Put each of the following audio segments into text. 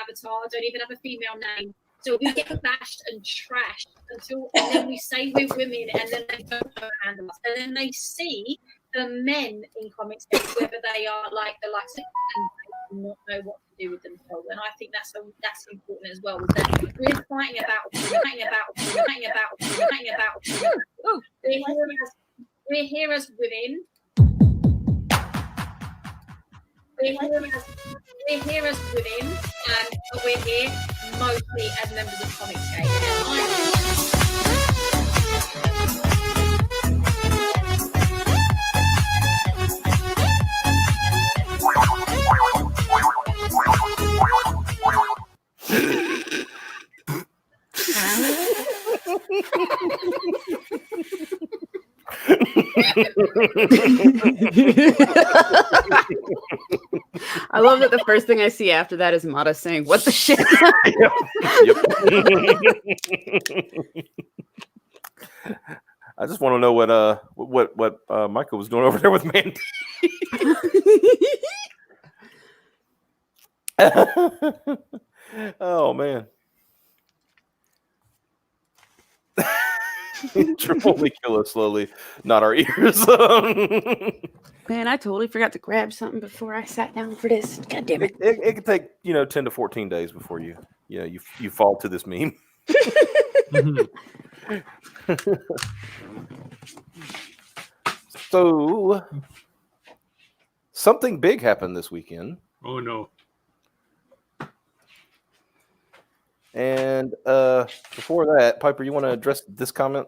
avatar, don't even have a female name. So we get bashed and trashed and then we say we're women, and then they don't handle us, and then they see the men in comics, whether they are like the likes of, and they do not know what to do with themselves. And I think that's important as well. That we're fighting about. We're here as women. We're here as women, but we're here mostly as members of Comics Gate. I love that the first thing I see after that is Mata saying, "What the shit?" I just want to know what Michael was doing over there with Mandy. Oh man. Only kill us slowly, not our ears. Man, I totally forgot to grab something before I sat down for this. God damn it! It could take 10 to 14 days before you fall to this meme. So something big happened this weekend. Oh no. And before that, Piper, you want to address this comment?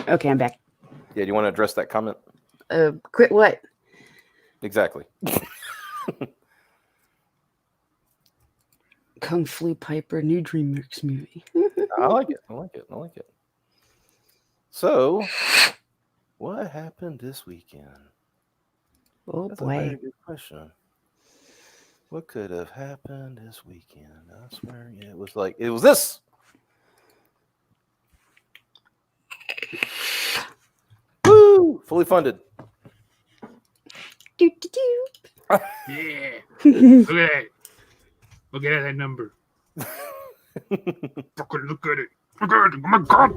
Okay, I'm back. Yeah, do you want to address that comment? Quit what? Exactly. Kung Flu Piper, new DreamWorks movie. I like it. So, what happened this weekend? Oh That's a boy. very good question. What could have happened this weekend? I swear it was this. Woo! Fully funded. Do. Yeah. Look at that. Look at that number. Fucking look at it. Look at it. Oh my god.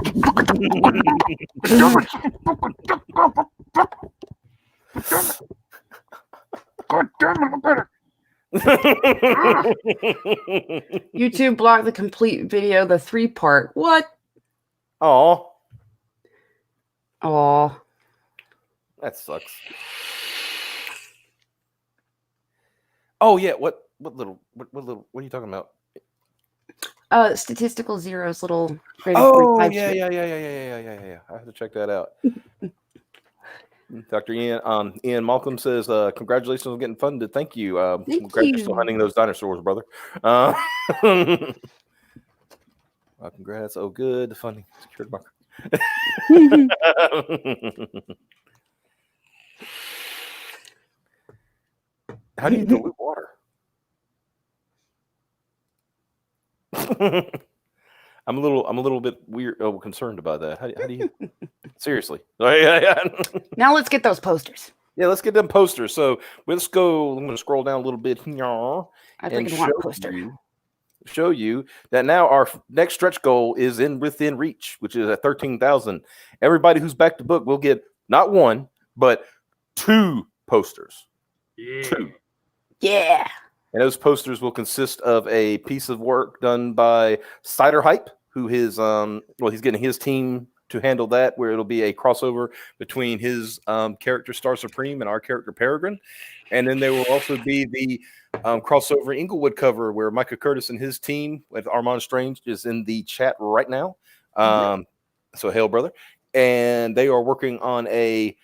God damn it. Look at it. YouTube blocked the complete video, the 3-part. What? Aw. That sucks. Oh yeah, what are you talking about? Statistical Zero's little. Oh yeah. I have to check that out. Dr. Ian Malcolm says, "Congratulations on getting funded. Thank you. Congrats on hunting those dinosaurs, brother." Congrats. Oh, good. The funding secured marker. How do you dilute water? I'm a little bit concerned about that. How do you? Seriously. Now let's get those posters. Yeah, let's get them posters. So let's go. I'm going to scroll down a little bit here I freaking want a poster. Show you that now our next stretch goal is within reach, which is at 13,000. Everybody who's back to book will get not one, but 2 posters. Yeah. 2. Yeah. And those posters will consist of a piece of work done by Cider Hype, who he's getting his team to handle that, where it'll be a crossover between his character Star Supreme and our character Peregrine. And then there will also be the crossover Inglewood cover where Micah Curtis and his team with Armand Strange is in the chat right now. So hail, brother. And they are working on a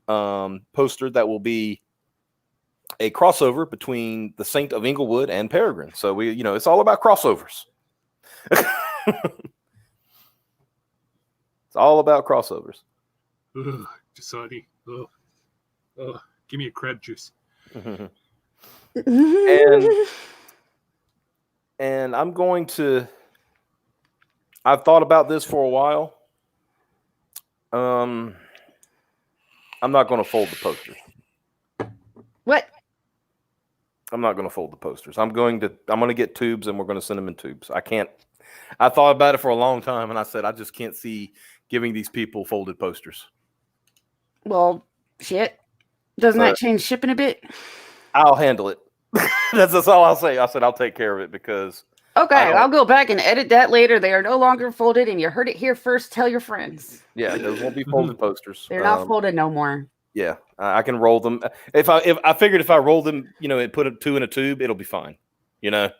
poster that will be a crossover between the Saint of Inglewood and Peregrine. So it's all about crossovers. It's all about crossovers. Jasadi. Give me a crab juice. And I'm going to. I've thought about this for a while. I'm not going to fold the poster. What? I'm not going to fold the posters. I'm going to get tubes, and we're going to send them in tubes. I can't. I thought about it for a long time, and I said I just can't see giving these people folded posters. Well, shit. Doesn't that change shipping a bit? I'll handle it. That's all I'll say. I said I'll take care of it because. Okay, I'll go back and edit that later. They are no longer folded, and you heard it here first. Tell your friends. Yeah, those won't be folded posters. They're not folded no more. Yeah, I can roll them. If I roll them, and put 2 in a tube, it'll be fine. It'll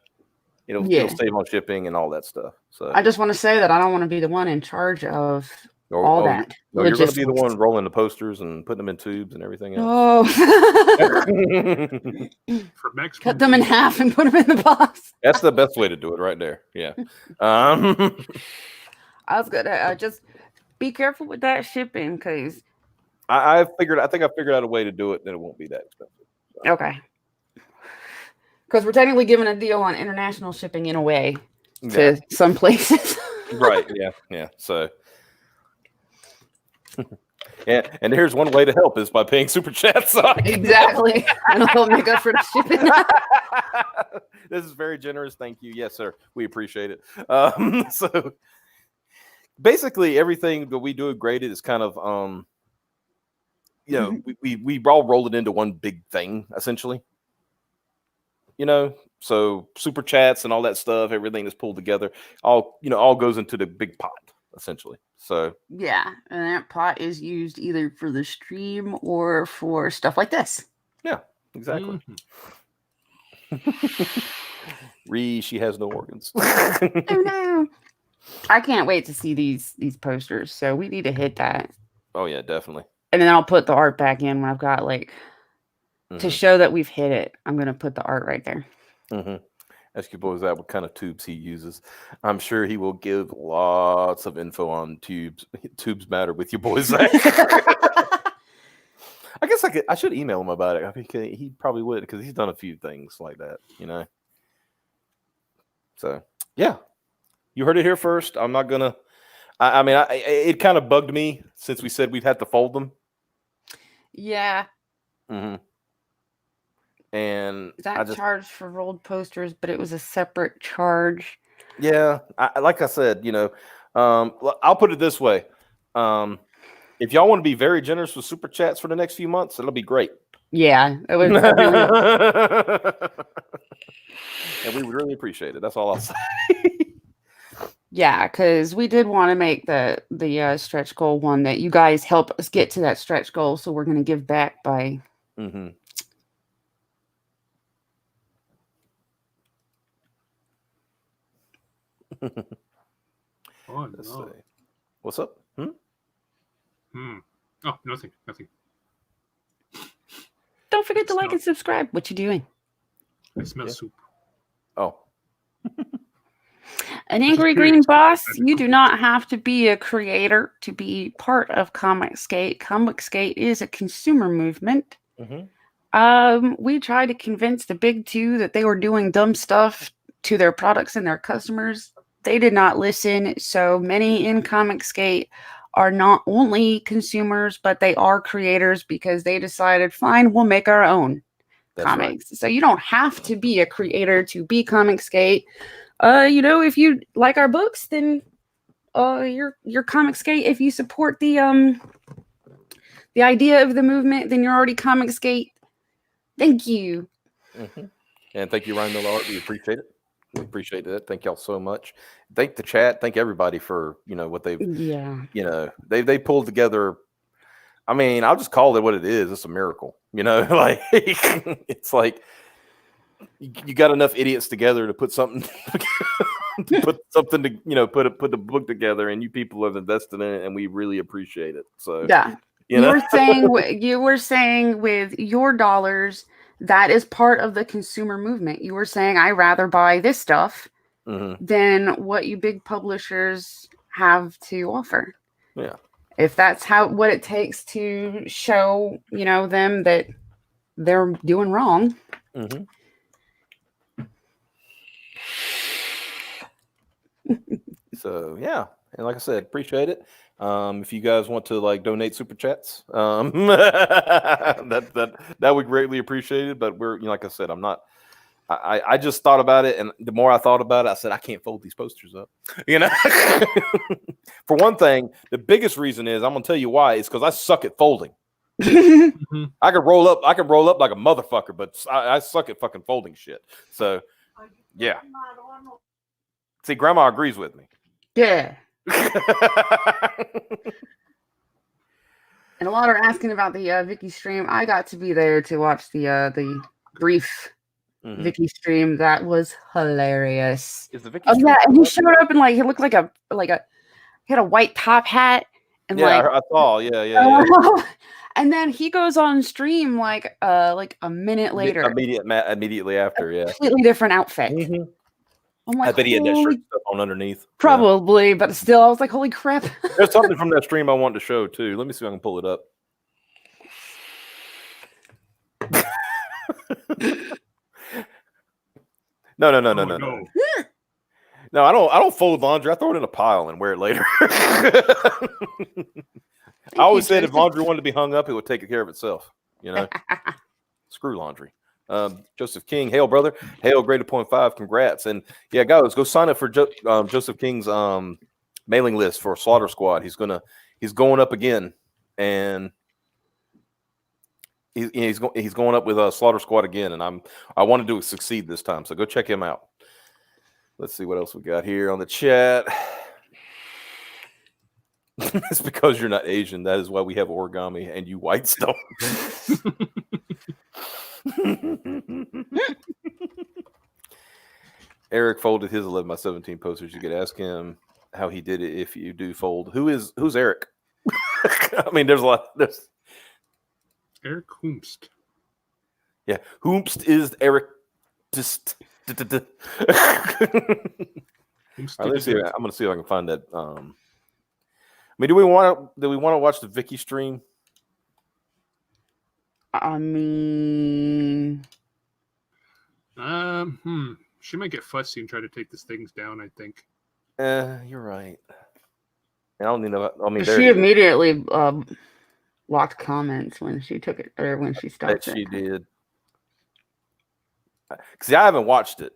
save on shipping and all that stuff. So I just want to say that I don't want to be the one in charge of all that. No, you're going to be the one rolling the posters and putting them in tubes and everything else. Oh, For next cut them in half and put them in the box. That's the best way to do it, right there. Yeah. I was gonna just be careful with that shipping because I think I figured out a way to do it that it won't be that expensive. So. Okay. Because we're technically giving a deal on international shipping in a way to some places. Right. Yeah. So. Yeah, and here's one way to help is by paying super chats. Exactly. And I'll make up for the shipping. This is very generous. Thank you. Yes, sir. We appreciate it. So basically everything that we do at Graded is kind of we all roll it into one big thing, essentially. So super chats and all that stuff, everything that's pulled together, all goes into the big pot, essentially. So yeah, and that pot is used either for the stream or for stuff like this. Yeah, exactly. She has no organs. Oh no. I can't wait to see these posters. So we need to hit that. Oh yeah, definitely. And then I'll put the art back in when I've got to show that we've hit it. I'm gonna put the art right there. Ask your boys what kind of tubes he uses. I'm sure he will give lots of info on tubes. Tubes matter with your boys. I guess I should email him about it. I think he probably would because he's done a few things like that, So yeah, you heard it here first. I'm not gonna. It kind of bugged me since we said we'd have to fold them. Yeah. And that charged for rolled posters, but it was a separate charge. Yeah, like I said, I'll put it this way: if y'all want to be very generous with super chats for the next few months, it'll be great. Yeah, it would. And we would really appreciate it. That's all I'll say. Yeah, because we did want to make the stretch goal one that you guys help us get to that stretch goal, so we're going to give back by. Let's see. What's up? Oh, nothing. Don't forget to like and subscribe. What you doing? I smell soup. Oh. An Angry Green Boss, you do not have to be a creator to be part of Comicsgate. Comicsgate is a consumer movement. We tried to convince the big two that they were doing dumb stuff to their products and their customers. They did not listen. So many in Comicsgate are not only consumers, but they are creators because they decided, fine, we'll make our own comics. Right. So you don't have to be a creator to be Comicsgate. If you like our books, then you're Comicsgate. If you support the idea of the movement, then you're already Comicsgate. Thank you. And thank you, Ryan Miller Art. We appreciate it. We appreciate that. Thank y'all so much. Thank the chat. Thank everybody for what they've they pulled together. I'll just call it what it is. It's a miracle. It's like you got enough idiots together to put something put the book together, and you people have invested in it, and we really appreciate it. So yeah, you were saying with your dollars, that is part of the consumer movement. You were saying I rather buy this stuff than what you big publishers have to offer. Yeah, if that's what it takes to show them that they're doing wrong. So yeah, and like I said, appreciate it. If you guys want to donate super chats, that would greatly appreciate it. But we're like I said, I'm not I just thought about it, and the more I thought about it, I said I can't fold these posters up. You know, for one thing, the biggest reason is I'm gonna tell you why. It's because I suck at folding. I can roll up like a motherfucker, but I suck at fucking folding shit. So, yeah. See, Grandma agrees with me. Yeah. And a lot are asking about the Vicky stream. I got to be there to watch the brief Vicky stream. That was hilarious. Is the Vicky stream? Yeah, and he showed up and he looked like he had a white top hat and I saw. Yeah. And then he goes on stream like a minute later. Immediately after, yeah. Completely different outfit. I'm like, I bet he had that shirt stuff on underneath. Probably, but still, I was like, holy crap. There's something from that stream I wanted to show too. Let me see if I can pull it up. No. No, I don't fold laundry. I throw it in a pile and wear it later. I always said if laundry wanted to be hung up, it would take care of itself. You know, screw laundry. Joseph King, hail brother, hail greater 0.5, congrats. And yeah, guys, go sign up for Joseph King's mailing list for Slaughter Squad. He's going up again, and he's going up with Slaughter Squad again, and I wanted to succeed this time, so go check him out. Let's see what else we got here on the chat. It's because you're not Asian. That is why we have origami and you whites don't. Eric folded his 11x17 posters. You could ask him how he did it if you do fold. Who's Eric? I mean, there's a lot. Eric Hoomst. Yeah, Hoomst is Eric. Just. All right, let's see. I'm gonna see if I can find that. I mean, do we want to watch the Vicky stream? I mean, she might get fussy and try to take these things down. I think. You're right. I don't need to. I mean, she immediately locked comments when she took it or when she stopped. She did. See, I haven't watched it.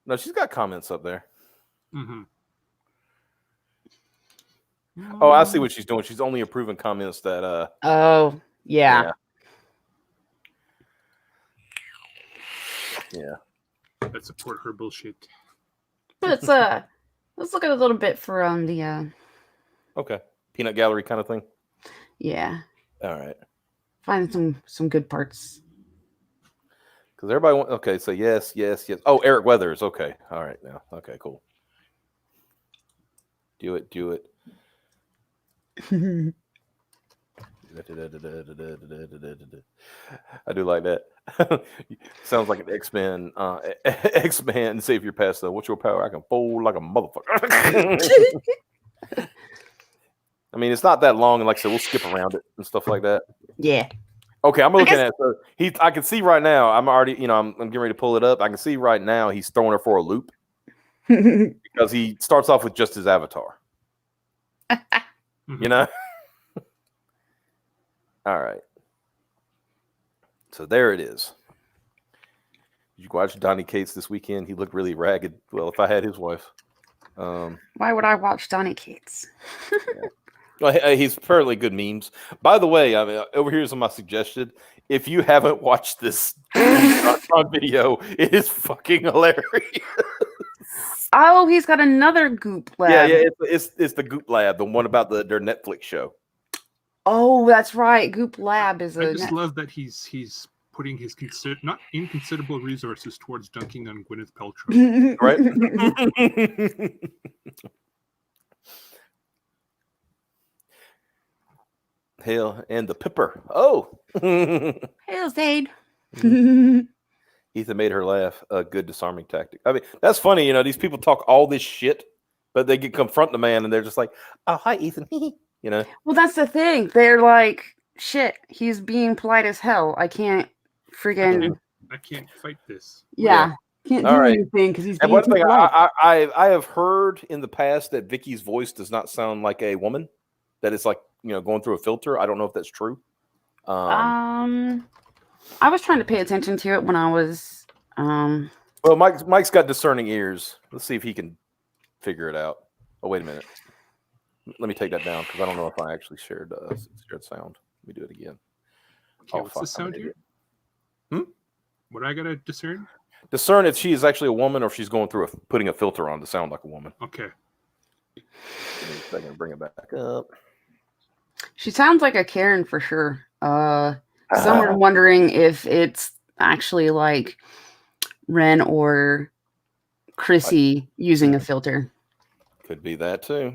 No, she's got comments up there. Oh, I see what she's doing. She's only approving comments that. Oh, yeah. That support her bullshit. Let's look at a little bit for the. Okay, peanut gallery kind of thing. Yeah. All right. Find some good parts. Because everybody wants. Okay, so yes. Oh, Eric Weathers. Okay, all right now. Okay, cool. Do it. I do like that. Sounds like an X-Men. X-Men Savior Pass though. What's your power? I can fold like a motherfucker. I mean, it's not that long, and like I said, we'll skip around it and stuff like that. Yeah. Okay, I'm looking at it. So I can see right now. I'm already, I'm getting ready to pull it up. I can see right now he's throwing her for a loop because he starts off with just his avatar. You know. All right. So there it is. Did you watch Donnie Cates this weekend? He looked really ragged. Well, if I had his wife. Why would I watch Donnie Cates? Yeah. Well, he's fairly good memes. By the way, I mean, over here's my suggestion. If you haven't watched this video, it is fucking hilarious. Oh, he's got another Goop Lab. Yeah, it's the Goop Lab, the one about their Netflix show. Oh, that's right. Goop Lab is I just love that he's putting his not inconsiderable resources towards dunking on Gwyneth Paltrow. Right? Hail and the Pipper. Oh. Hail, Zade. Ethan made her laugh. A good disarming tactic. I mean, that's funny. You know, these people talk all this shit, but they get confront the man and they're just like, oh, hi, Ethan. You know? Well, that's the thing. They're like, shit, he's being polite as hell. I can't friggin'. I can't fight this. Yeah. Can't do anything because he's being one thing polite. I have heard in the past that Vicky's voice does not sound like a woman, that it's like, going through a filter. I don't know if that's true. I was trying to pay attention to it when I was Well, Mike's got discerning ears. Let's see if he can figure it out. Oh, wait a minute. Let me take that down because I don't know if I actually shared sound. Let me do it again. Okay, what's the sound here? What I gotta discern? Discern if she is actually a woman or if she's going through putting a filter on to sound like a woman. Okay. Give me a second to bring it back up. She sounds like a Karen for sure. Someone wondering if it's actually like Ren or Chrissy using a filter. Could be that too.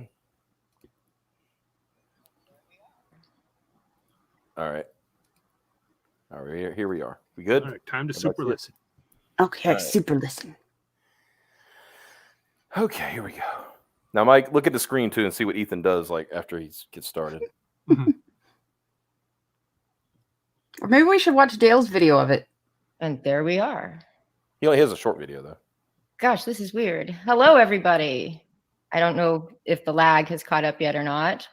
All right. All right, here we are. We good? All right, time to super listen. Okay, right. Super listen. Okay, here we go. Now, Mike, look at the screen too and see what Ethan does like after he gets started. Or maybe we should watch Dale's video of it. And there we are. He only has a short video though. Gosh, this is weird. Hello, everybody. I don't know if the lag has caught up yet or not.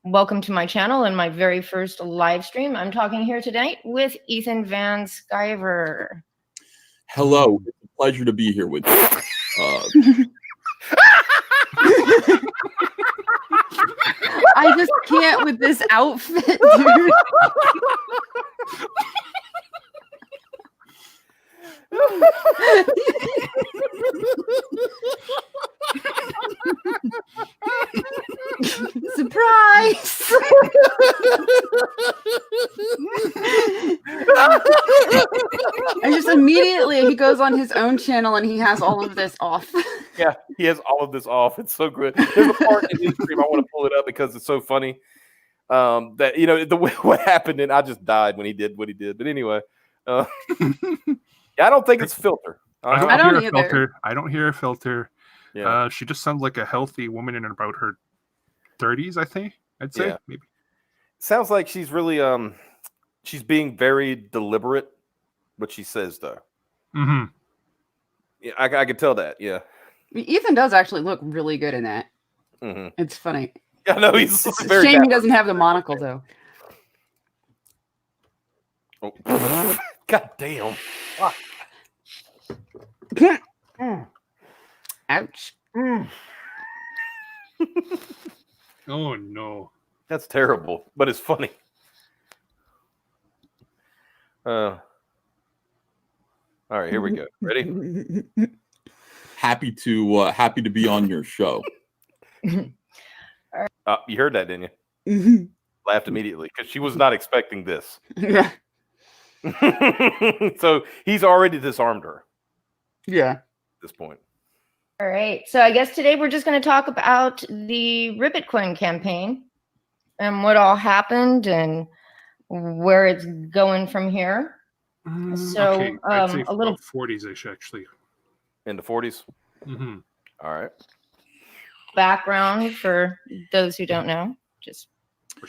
Welcome to my channel and my very first live stream. I'm talking here tonight with Ethan Van Sciver. Hello. It's a pleasure to be here with you. I just can't with this outfit, dude. Surprise! And just immediately he goes on his own channel and he has all of this off. Yeah, he has all of this off. It's so good. There's a part in his stream I want to pull it up because it's so funny. That what happened, and I just died when he did what he did. But anyway, yeah, I don't think it's a filter. I don't hear a filter. I don't hear a filter. Yeah. She just sounds like a healthy woman in about her 30s, I think. I'd say maybe. Sounds like she's really she's being very deliberate what she says though. Mm-hmm. Yeah, I could tell that. Yeah. Ethan does actually look really good in that. Mm-hmm. It's funny. Yeah, no, he's it's very shame he doesn't have the monocle though. Oh. God damn. Ouch. Oh no. That's terrible, but it's funny. All right, here we go. Ready? Happy to be on your show. You heard that, didn't you? Mm-hmm. Laughed immediately because she was not expecting this. Yeah. So he's already disarmed her. Yeah. At this point. All right. So I guess today we're just going to talk about the Ribbitcoin campaign and what all happened and where it's going from here. So okay. I'd say a little 40s-ish actually. In the 40s? Mm-hmm. All right. background for those who don't know. Just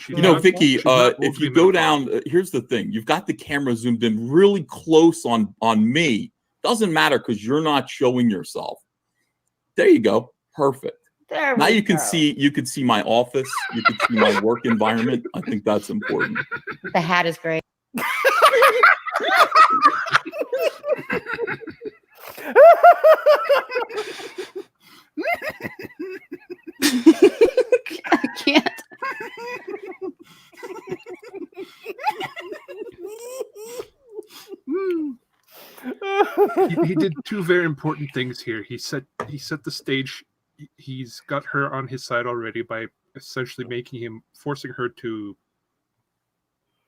Vicky, if you go down, here's the thing. You've got the camera zoomed in really close on me. Doesn't matter because you're not showing yourself. There you go. Perfect. Now you can see my office. You can see my work environment. I think that's important. The hat is great. I can't. He did two very important things here. He set the stage. He's got her on his side already by essentially forcing her to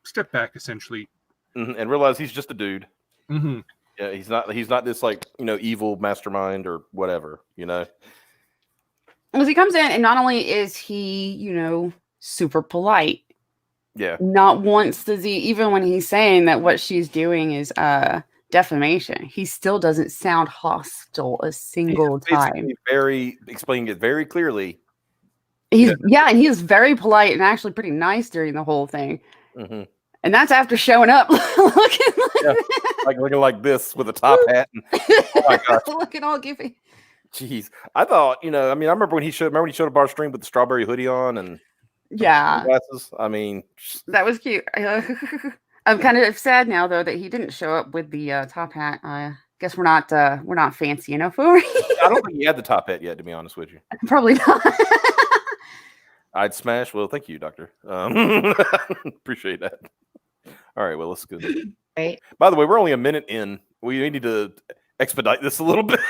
step back, essentially, and realize he's just a dude. Mm-hmm. Yeah, he's not this evil mastermind or whatever. Because he comes in and not only is he super polite. Yeah. Not once does he, even when he's saying that what she's doing is defamation, he still doesn't sound hostile a single time. Explaining it very clearly. And he is very polite and actually pretty nice during the whole thing. Mm-hmm. And that's after showing up looking like this with a top hat. And, oh my gosh. Looking all goofy. Jeez. I thought, I remember when he showed up our stream with the strawberry hoodie on and yeah, glasses. that was cute. I'm kind of sad now though that he didn't show up with the top hat. Guess we're not fancy enough for it. I don't think he had the top hat yet, to be honest with you. Probably not. I'd smash. Well, thank you, Doctor. Appreciate that. All right, well, let's go. Right. By the way, we're only a minute in. We need to expedite this a little bit.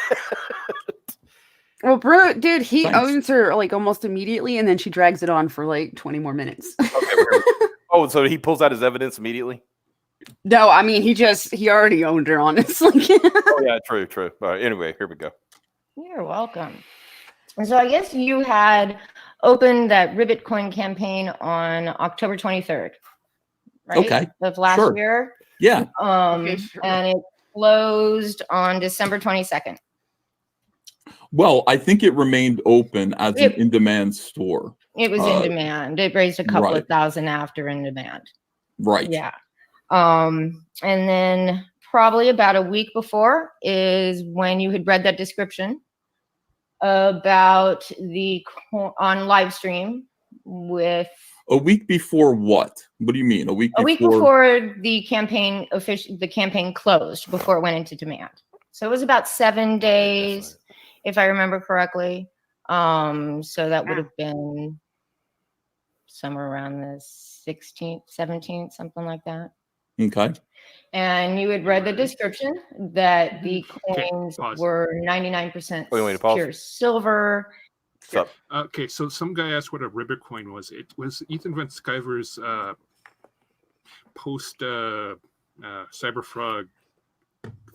Well, bro, dude, he Thanks. owns her like almost immediately, and then she drags it on for like 20 more minutes. Okay, oh, so he pulls out his evidence immediately? No, I mean he already owned her, honestly. Oh yeah, true. All right, anyway, here we go. You're welcome. And so I guess you had opened that Ribbit Coin campaign on October 23rd, right? Okay. Of last Sure. year. Yeah. Okay, sure. And it closed on December 22nd. Well, I think it remained open as an in-demand store. It was in demand. It raised a couple right. of thousand after in demand. Right. Yeah. And then probably about a week before is when you had read that description about the on live stream with A week before what? What do you mean? A week before the campaign closed, before it went into demand. So it was about 7 days, if I remember correctly. So that would have been somewhere around the 16th, 17th, something like that. Okay. And you had read the description that the coins pause. were 99% Wait, want me to pause? pure silver. What's up? Okay, so some guy asked what a ribbit coin was. It was Ethan Van Sciver's post Cyberfrog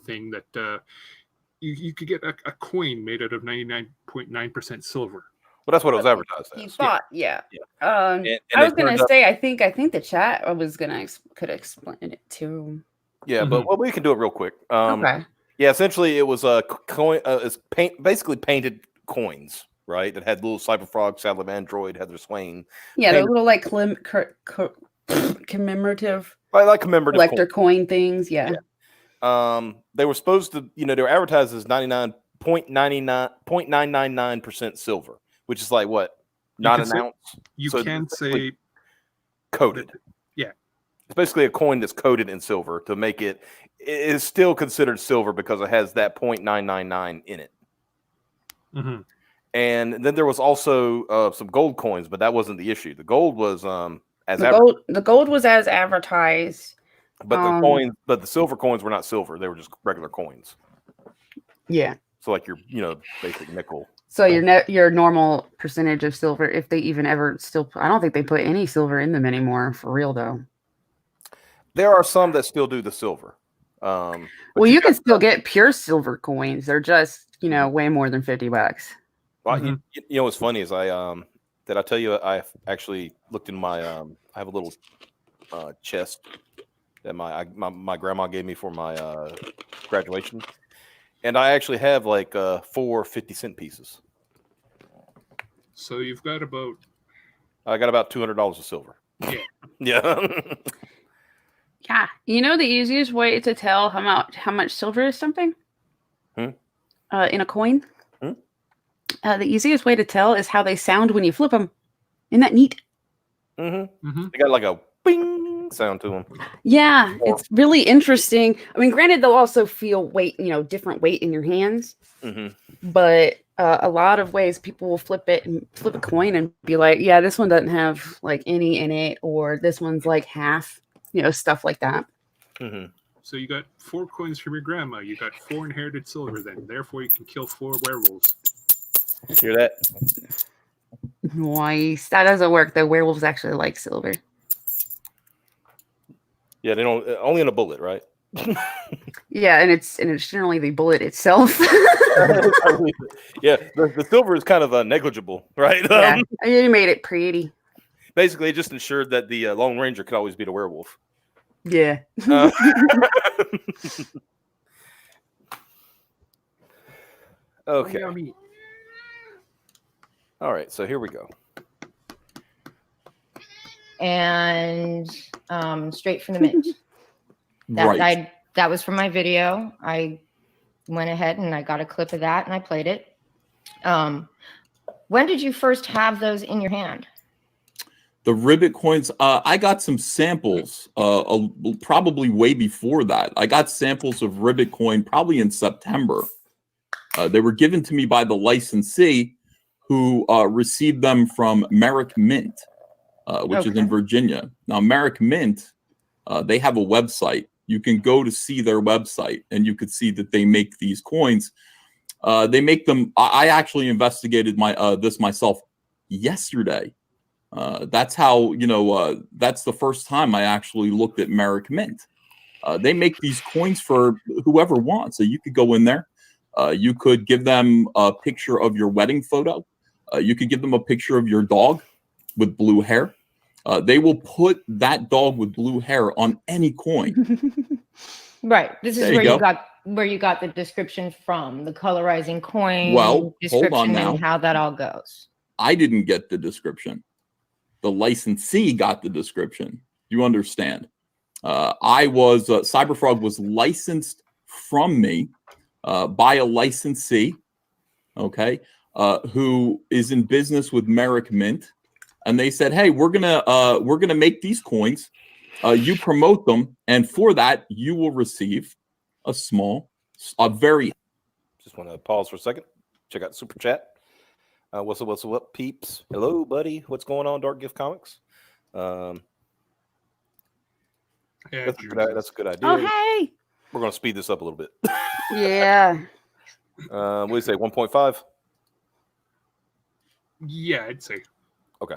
thing that you could get a coin made out of 99.9% silver. Well, that's what it was advertised He as. thought, yeah. And I was it gonna turned out- say, I think the chat could explain it too. Yeah, but well, we can do it real quick. Okay. Yeah, essentially, it was a coin. It's basically painted coins, right? That had little Cyberfrog, Satellite Android, Heather Swain. Yeah, the painted- little like commemorative like commemorative collector coins. coin things. Yeah. They were supposed to, they were advertised as 99.999% silver, which is like what, not an ounce. You So can it's say coated. Yeah. It's basically a coin that's coated in silver to make it. It is still considered silver because it has that 0.999 in it. Mm-hmm. And then there was also some gold coins, but that wasn't the issue. The gold was The gold was as advertised. but the coins, but the silver coins were not silver; they were just regular coins. Yeah. So like your, basic nickel. So your normal percentage of silver, if they even ever still, I don't think they put any silver in them anymore, for real though. There are some that still do the silver. Well, you can still get pure silver coins. They're just, way more than $50. Well, you know what's funny is did I tell you I actually looked in my I have a little chest that my grandma gave me for my graduation, and I actually have like 4 50-cent pieces. So you've got about I got about $200 of silver. Yeah. Yeah. Yeah. The easiest way to tell how much silver is something? In a coin? The easiest way to tell is how they sound when you flip them. Isn't that neat? Mm-hmm. They got like a bing sound to them. Yeah, it's really interesting. I mean, granted, they'll also feel weight, different weight in your hands. Mm-hmm. But a lot of ways people will flip a coin and be like, yeah, this one doesn't have like any in it, or this one's like half, stuff like that. Mm-hmm. So you got 4 coins from your grandma. You got 4 inherited silver. Then, therefore, you can kill 4 werewolves. Hear that? Nice. That doesn't work. The werewolves actually like silver. Yeah, they don't. Only in a bullet, right? Yeah, and it's generally the bullet itself. Yeah, the silver is kind of negligible, right? Yeah, you made it pretty. Basically, it just ensured that the Lone Ranger could always beat a werewolf. Yeah. Okay. Yummy. All right, so here we go. And straight from the mint. Right. That was from my video. I went ahead and I got a clip of that and I played it. When did you first have those in your hand? The ribbit coins, I got some samples probably way before that. I got samples of ribbit coin probably in September. They were given to me by the licensee who received them from Merrick Mint, which is in Virginia. Now, Merrick Mint, they have a website. You can go to see their website, and you could see that they make these coins. They make them. I actually investigated this myself yesterday. That's how, that's the first time I actually looked at Merrick Mint. They make these coins for whoever wants. So you could go in there. You could give them a picture of your wedding photo. You could give them a picture of your dog with blue hair. They will put that dog with blue hair on any coin. Right. This is where you got the description from, the colorizing coin. Well, description hold on now. and how that all goes. I didn't get the description. The licensee got the description. You understand? Cyberfrog was licensed from me by a licensee, okay, who is in business with Merrick Mint, and they said, "Hey, we're gonna make these coins. You promote them, and for that, you will receive a very." Just want to pause for a second. Check out the super chat. What's up, peeps? Hello, buddy. What's going on, Dark Gift Comics? That's a good idea. Oh, hey. We're going to speed this up a little bit. Yeah. What do you say, 1.5? Yeah, I'd say. Okay.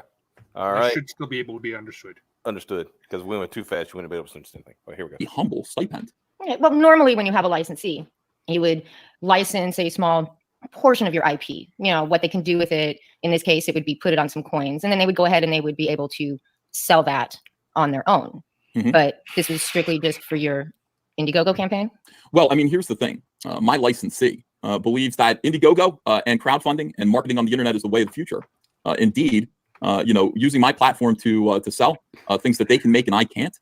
All right. It should still be able to be understood. Understood. Because we went too fast. You wouldn't be able to understand anything. All right, here we go. Be humble stipend. Okay, well, normally when you have a licensee, you would license a small portion of your IP, what they can do with it. In this case, it would be put it on some coins, and then they would go ahead and they would be able to sell that on their own. Mm-hmm. But this was strictly just for your Indiegogo campaign? Well, I mean, here's the thing. My licensee believes that Indiegogo and crowdfunding and marketing on the internet is the way of the future. Indeed, using my platform to sell things that they can make and I can't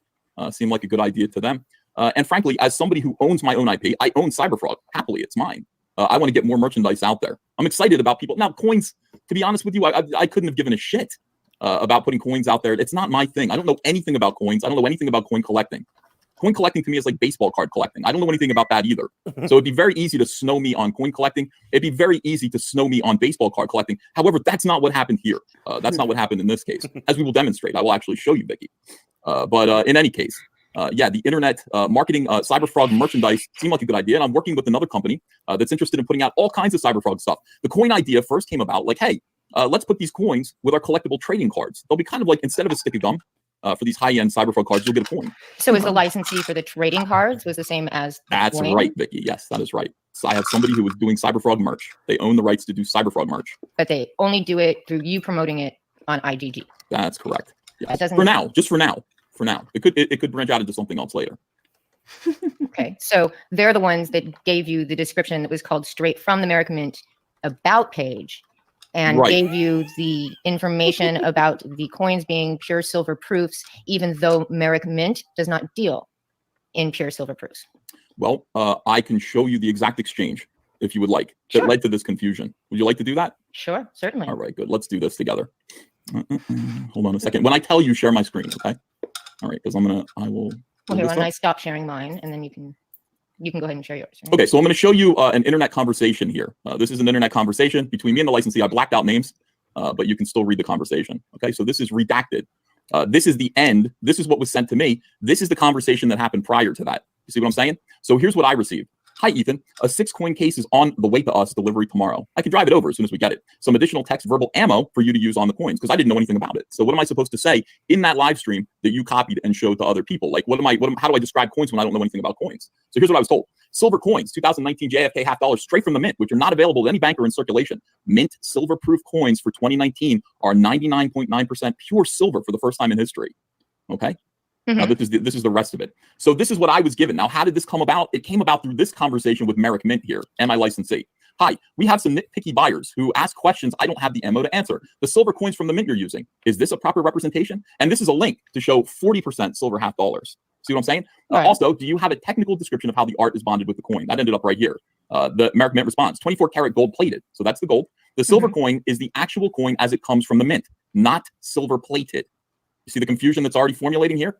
seem like a good idea to them. And frankly, as somebody who owns my own IP, I own Cyberfrog. Happily, it's mine. I want to get more merchandise out there. I'm excited about people. Now, coins, to be honest with you, I couldn't have given a shit about putting coins out there. It's not my thing. I don't know anything about coins. I don't know anything about coin collecting. Coin collecting to me is like baseball card collecting. I don't know anything about that either. So it'd be very easy to snow me on coin collecting. It'd be very easy to snow me on baseball card collecting. However, that's not what happened here. That's not what happened in this case. As we will demonstrate, I will actually show you, Vicky. But in any case, the internet marketing Cyberfrog merchandise seemed like a good idea. And I'm working with another company that's interested in putting out all kinds of Cyberfrog stuff. The coin idea first came about like, hey, let's put these coins with our collectible trading cards. They'll be kind of like, instead of a stick of gum, for these high-end Cyberfrog cards, you'll get a coin. So is the licensee for the trading cards was the same as That's coin? Right, Vicky. Yes, that is right. So I have somebody who was doing Cyberfrog merch. They own the rights to do Cyberfrog merch. But they only do it through you promoting it on IGG. That's correct. Yes. That doesn't for now, just for now. For now. It could branch out into something else later. Okay. So they're the ones that gave you the description that was called straight from the Merrick Mint about page and gave you the information about the coins being pure silver proofs, even though Merrick Mint does not deal in pure silver proofs. Well, I can show you the exact exchange if you would like that led to this confusion. Would you like to do that? Sure, certainly. All right, good. Let's do this together. Hold on a second. When I tell you, share my screen, okay? All right, because I will. Well, here, when I stop sharing mine, and then you can go ahead and share yours. Right? Okay, so I'm going to show you an internet conversation here. This is an internet conversation between me and the licensee. I blacked out names, but you can still read the conversation. Okay, so this is redacted. This is the end. This is what was sent to me. This is the conversation that happened prior to that. You see what I'm saying? So here's what I received. Hi, Ethan. A 6-coin case is on the way to us, delivery tomorrow. I can drive it over as soon as we get it. Some additional text verbal ammo for you to use on the coins, because I didn't know anything about it. So what am I supposed to say in that live stream that you copied and showed to other people? Like, how do I describe coins when I don't know anything about coins? So here's what I was told. Silver coins, 2019 JFK $50 straight from the mint, which are not available to any banker in circulation. Mint silver proof coins for 2019 are 99.9% pure silver for the first time in history. Okay. Mm-hmm. Now, this is the rest of it. So this is what I was given. Now, how did this come about? It came about through this conversation with Merrick Mint here and my licensee. Hi, we have some nitpicky buyers who ask questions I don't have the ammo to answer. The silver coins from the mint you're using, is this a proper representation? And this is a link to show 40% silver $50. See what I'm saying? Right. Also, do you have a technical description of how the art is bonded with the coin? That ended up right here. The Merrick Mint response, 24 karat gold plated. So that's the gold. The silver coin is the actual coin as it comes from the mint, not silver plated. You see the confusion that's already formulating here?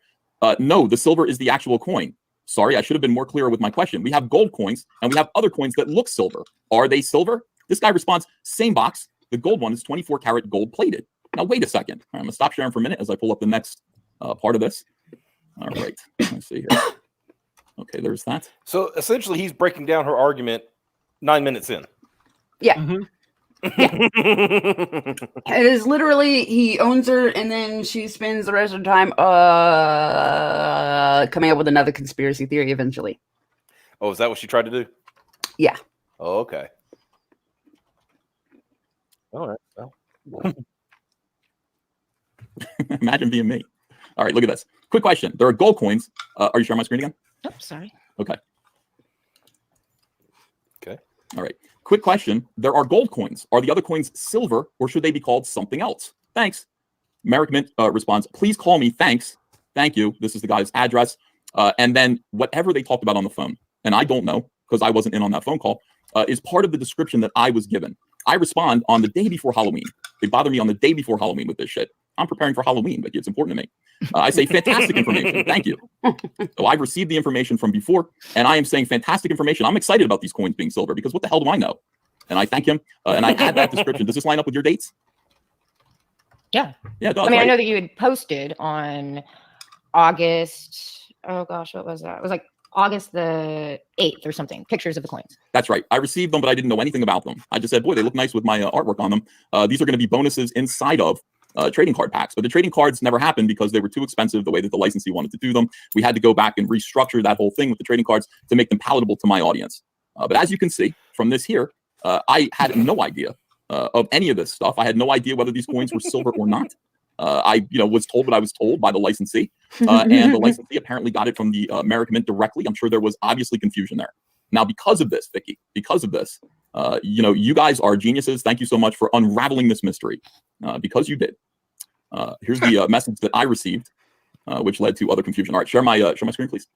No, the silver is the actual coin. Sorry, I should have been more clear with my question. We have gold coins and we have other coins that look silver. Are they silver? This guy responds, same box. The gold one is 24 karat gold plated. Now, wait a second. I'm going to stop sharing for a minute as I pull up the next part of this. All right. Let's see here. Okay, there's that. So essentially, he's breaking down her argument 9 minutes in. Yeah. Mm-hmm. Yeah. It is literally he owns her, and then she spends the rest of the time coming up with another conspiracy theory eventually. Oh, is that what she tried to do? Yeah. Oh, okay. All right. Well. Imagine being me. All right, look at this. Quick question. There are gold coins. Are you sharing my screen again? Oh, sorry. Okay. Okay. All right. Quick question. There are gold coins. Are the other coins silver, or should they be called something else? Thanks. Merrick Mint responds, please call me. Thanks. Thank you. This is the guy's address. And then whatever they talked about on the phone, and I don't know because I wasn't in on that phone call, is part of the description that I was given. I respond on the day before Halloween. They bother me on the day before Halloween with this shit. I'm preparing for Halloween, but it's important to me. I say fantastic information. Thank you. So I've received the information from before, and I am saying fantastic information. I'm excited about these coins being silver because what the hell do I know? And I thank him, and I add that description. Does this line up with your dates? Yeah. Yeah, it does, I mean, right? I know that you had posted on August. Oh gosh, what was that? It was like August the 8th or something. Pictures of the coins. That's right. I received them, but I didn't know anything about them. I just said, boy, they look nice with my artwork on them. These are going to be bonuses inside of trading card packs. But the trading cards never happened because they were too expensive the way that the licensee wanted to do them. We had to go back and restructure that whole thing with the trading cards to make them palatable to my audience. But as you can see from this here, I had no idea of any of this stuff. I had no idea whether these coins were silver or not. I was told what I was told by the licensee, and the licensee apparently got it from the American Mint directly. I'm sure there was obviously confusion there. Now, because of this, Vicky, because of this, you guys are geniuses. Thank you so much for unraveling this mystery, because you did. Here's the message that I received, which led to other confusion. All right, share my screen, please.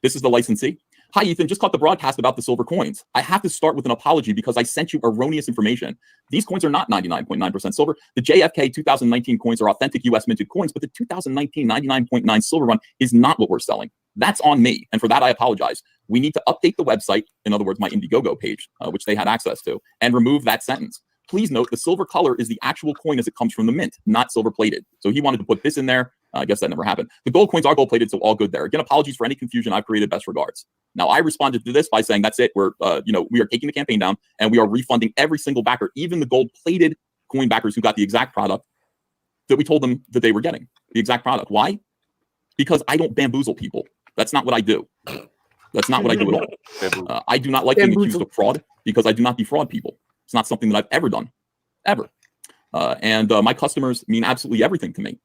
This is the licensee. Hi, Ethan. Just caught the broadcast about the silver coins. I have to start with an apology because I sent you erroneous information. These coins are not 99.9% silver. The JFK 2019 coins are authentic U.S. minted coins, but the 2019 99.9 silver one is not what we're selling. That's on me. And for that, I apologize. We need to update the website, in other words, my Indiegogo page, which they had access to, and remove that sentence. Please note the silver color is the actual coin as it comes from the mint, not silver plated. So he wanted to put this in there. I guess that never happened. The gold coins are gold plated, so all good there. Again, apologies for any confusion I've created. Best regards. Now, I responded to this by saying, that's it. We're, we are taking the campaign down and we are refunding every single backer, even the gold plated coin backers who got the exact product that we told them that they were getting. The exact product. Why? Because I don't bamboozle people. That's not what I do. That's not what I do at all. I do not like being accused of fraud because I do not defraud people. It's not something that I've ever done, ever. And my customers mean absolutely everything to me.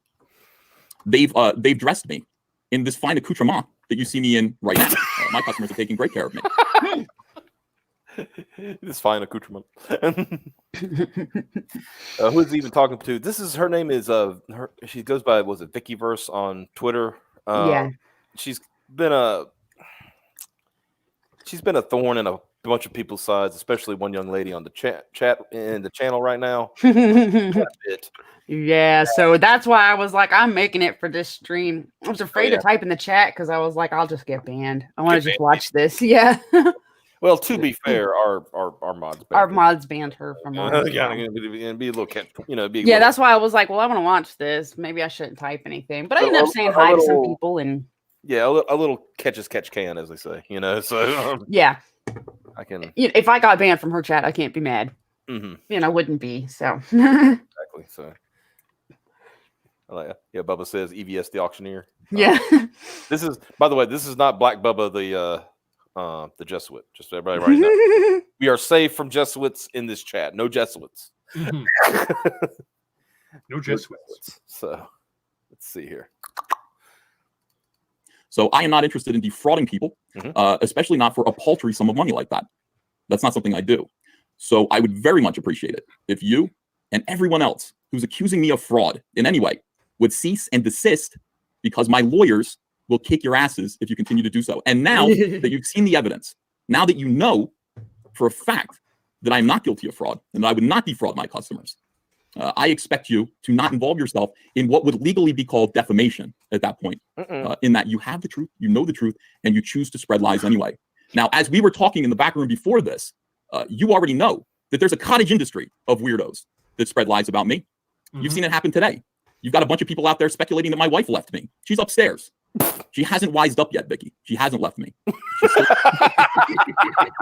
They've dressed me in this fine accoutrement that you see me in right now. My customers are taking great care of me. This fine accoutrement. Who is he even talking to? This is her name is she goes by, was it Vickyverse on Twitter? Yeah. She's been a thorn in a bunch of people's sides, especially one young lady on the chat in the channel right now. Yeah, so that's why I was like, I'm making it for this stream. I was afraid to type in the chat because I was like, I'll just get banned. I want to just watch this. Yeah. Well, to be fair, our mods banned her from be a little catch, yeah, that's why I was like, well, I want to watch this. Maybe I shouldn't type anything, but I ended up saying hi to some people and yeah, a little catch as catch can, as they say, So yeah, I can. If I got banned from her chat, I can't be mad. Mm-hmm. I wouldn't be. So exactly. So. Yeah, Bubba says EVS the auctioneer. Yeah. This is, by the way, this is not Black Bubba the Jesuit. Just so everybody right now. We are safe from Jesuits in this chat. No Jesuits. Mm-hmm. No Jesuits. So let's see here. So I am not interested in defrauding people, especially not for a paltry sum of money like that. That's not something I do. So I would very much appreciate it if you and everyone else who's accusing me of fraud in any way would cease and desist, because my lawyers will kick your asses if you continue to do so. And now that you've seen the evidence, now that you know for a fact that I'm not guilty of fraud and that I would not defraud my customers, I expect you to not involve yourself in what would legally be called defamation at that point, in that you have the truth, you know the truth, and you choose to spread lies anyway. Now, as we were talking in the back room before this, you already know that there's a cottage industry of weirdos that spread lies about me. You've seen it happen today. You've got a bunch of people out there speculating that my wife left me. She's upstairs. She hasn't wised up yet, Vicky. She hasn't left me.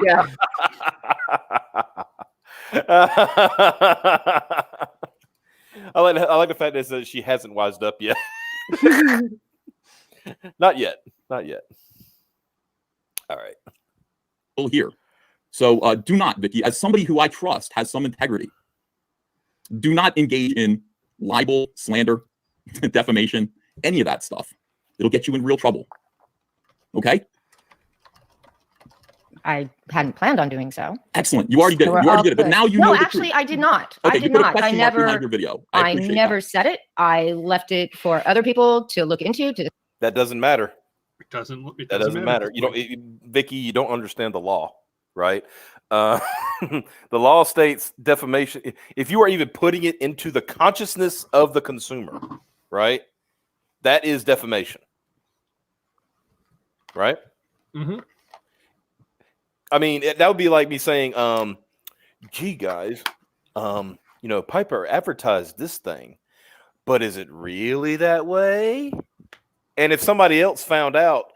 Yeah. I like the fact that she hasn't wised up yet. Not yet. Not yet. All right. Still here. So do not, Vicky, as somebody who I trust has some integrity, do not engage in libel, slander, defamation, any of that stuff. It'll get you in real trouble. Okay? I hadn't planned on doing so. Excellent. You already did it. You already did it. But now you know. No, actually, I did not. Okay, I did not. I never. Your video. I never said it. I left it for other people to look into. That doesn't matter. It doesn't matter. You don't, Vicky. You don't understand the law, right? The law states defamation. If you are even putting it into the consciousness of the consumer, right? That is defamation, right? Mm-hmm. I mean, that would be like me saying, gee, guys, Piper advertised this thing, but is it really that way? And if somebody else found out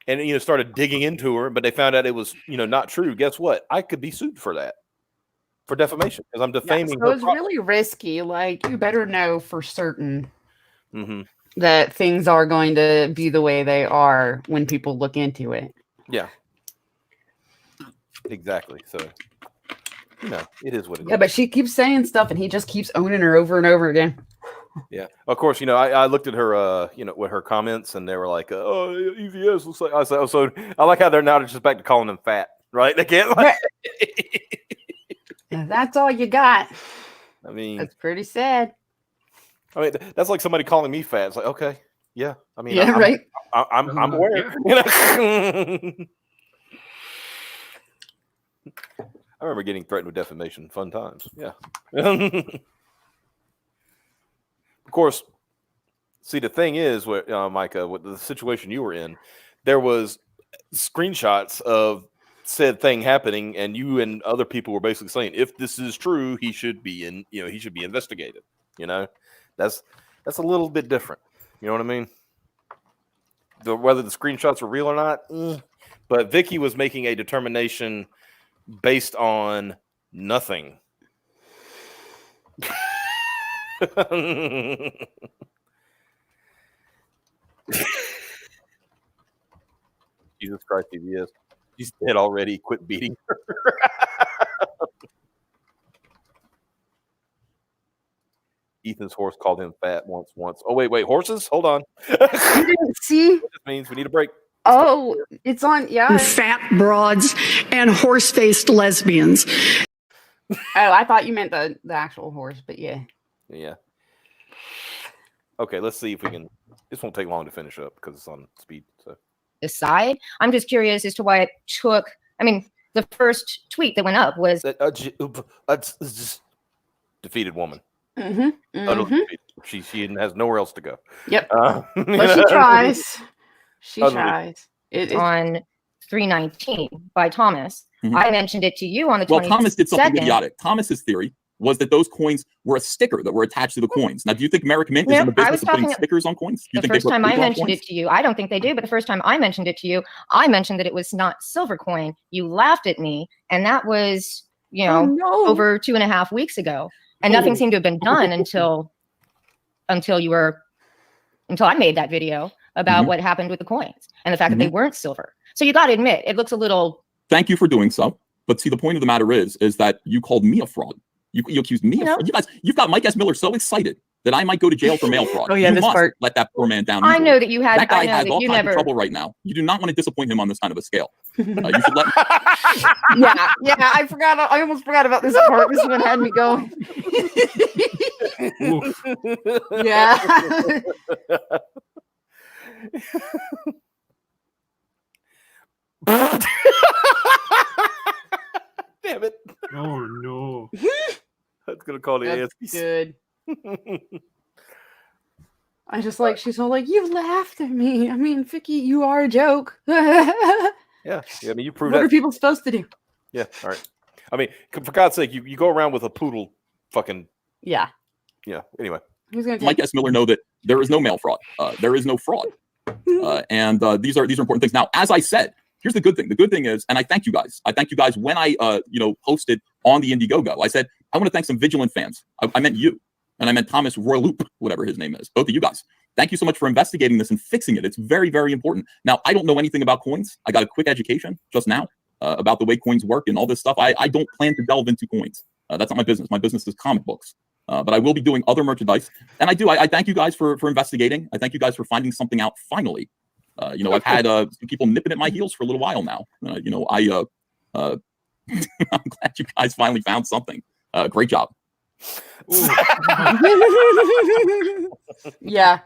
and, started digging into her, but they found out it was, not true, guess what? I could be sued for that, for defamation, because I'm defaming so her it's property. really risky. Like, you better know for certain Mm-hmm. that things are going to be the way they are when people look into it. Yeah. Exactly. So, it is what it is. Yeah, but she keeps saying stuff and he just keeps owning her over and over again. Yeah. Of course, I looked at her, with her comments, and they were like, oh, EVS looks like. I said, oh, so I like how they're now just back to calling them fat, right? They can't. Yeah, that's all you got. I mean, that's pretty sad. I mean, that's like somebody calling me fat. It's like, okay, yeah. I mean, yeah, right. I'm aware. Yeah. I remember getting threatened with defamation. Fun times. Yeah. Of course. See, the thing is, Micah, with the situation you were in, there was screenshots of said thing happening, and you and other people were basically saying, if this is true, he should be investigated. That's a little bit different. You know what I mean? Whether the screenshots are real or not, but Vicky was making a determination based on nothing. Jesus Christ, EVS. He's dead already. Quit beating her. Ethan's horse called him fat once. Oh, wait. Horses? Hold on. You didn't see? This means we need a break. Oh, it's on. Yeah. Fat broads and horse-faced lesbians. Oh, I thought you meant the actual horse, but yeah. Yeah. Okay, let's see if we can. This won't take long to finish up because it's on speed. So Decide. I'm just curious as to why it took. I mean, the first tweet that went up was defeated woman. Mm-hmm. Defeated. She has nowhere else to go. Yep. But she tries. She tries. It on 319 by Thomas. Mm-hmm. I mentioned it to you on the 22nd. Well, Thomas did something idiotic. Thomas's theory was that those coins were a sticker that were attached to the coins. Now, do you think Merrick Mint is in the business of putting stickers on coins? The first time I mentioned it to you, I don't think they do, but the first time I mentioned it to you, I mentioned that it was not silver I You laughed at me, and that was, over 2.5 weeks ago. And nothing seemed to have been done until I made that video about what happened with the coins and the fact that they weren't silver. So you got to admit, it looks a little. Thank you for doing so. But see, the point of the matter is that you called me a fraud. You accused me of fraud. You guys, you've got Mike S. Miller so excited that I might go to jail for mail fraud. Oh yeah, you this must part. Let that poor man down. I know that you had. That guy has all kinds of trouble right now. You do not want to disappoint him on this kind of a scale. You should let. Yeah. I forgot. I almost forgot about this part. This one had me going. Yeah. Damn it. Oh no. That's gonna call the That's ASPC. good. I just like, she's all like, you laughed at me. I mean, Vicky, you are a joke. Yeah. Yeah. I mean, you proved What that. are people supposed to do? Yeah. All right. I mean, for God's sake, you go around with a poodle fucking. Yeah. Yeah. Anyway. Who's going to Mike S. Miller know that there is no mail fraud. There is no fraud. And these are important things. Now, as I said, here's the good thing. The good thing is, and I thank you guys. I thank you guys when I, posted on the Indiegogo. I said, I want to thank some vigilant fans. I meant you. And I meant Thomas Royloop, whatever his name is. Both of you guys. Thank you so much for investigating this and fixing it. It's very, very important. Now, I don't know anything about coins. I got a quick education just now about the way coins work and all this stuff. I don't plan to delve into coins. That's not my business. My business is comic books. But I will be doing other merchandise. And I thank you guys for investigating. I thank you guys for finding something out finally. I've had some people nipping at my heels for a little while now. I'm glad you guys finally found something. Great job. Yeah.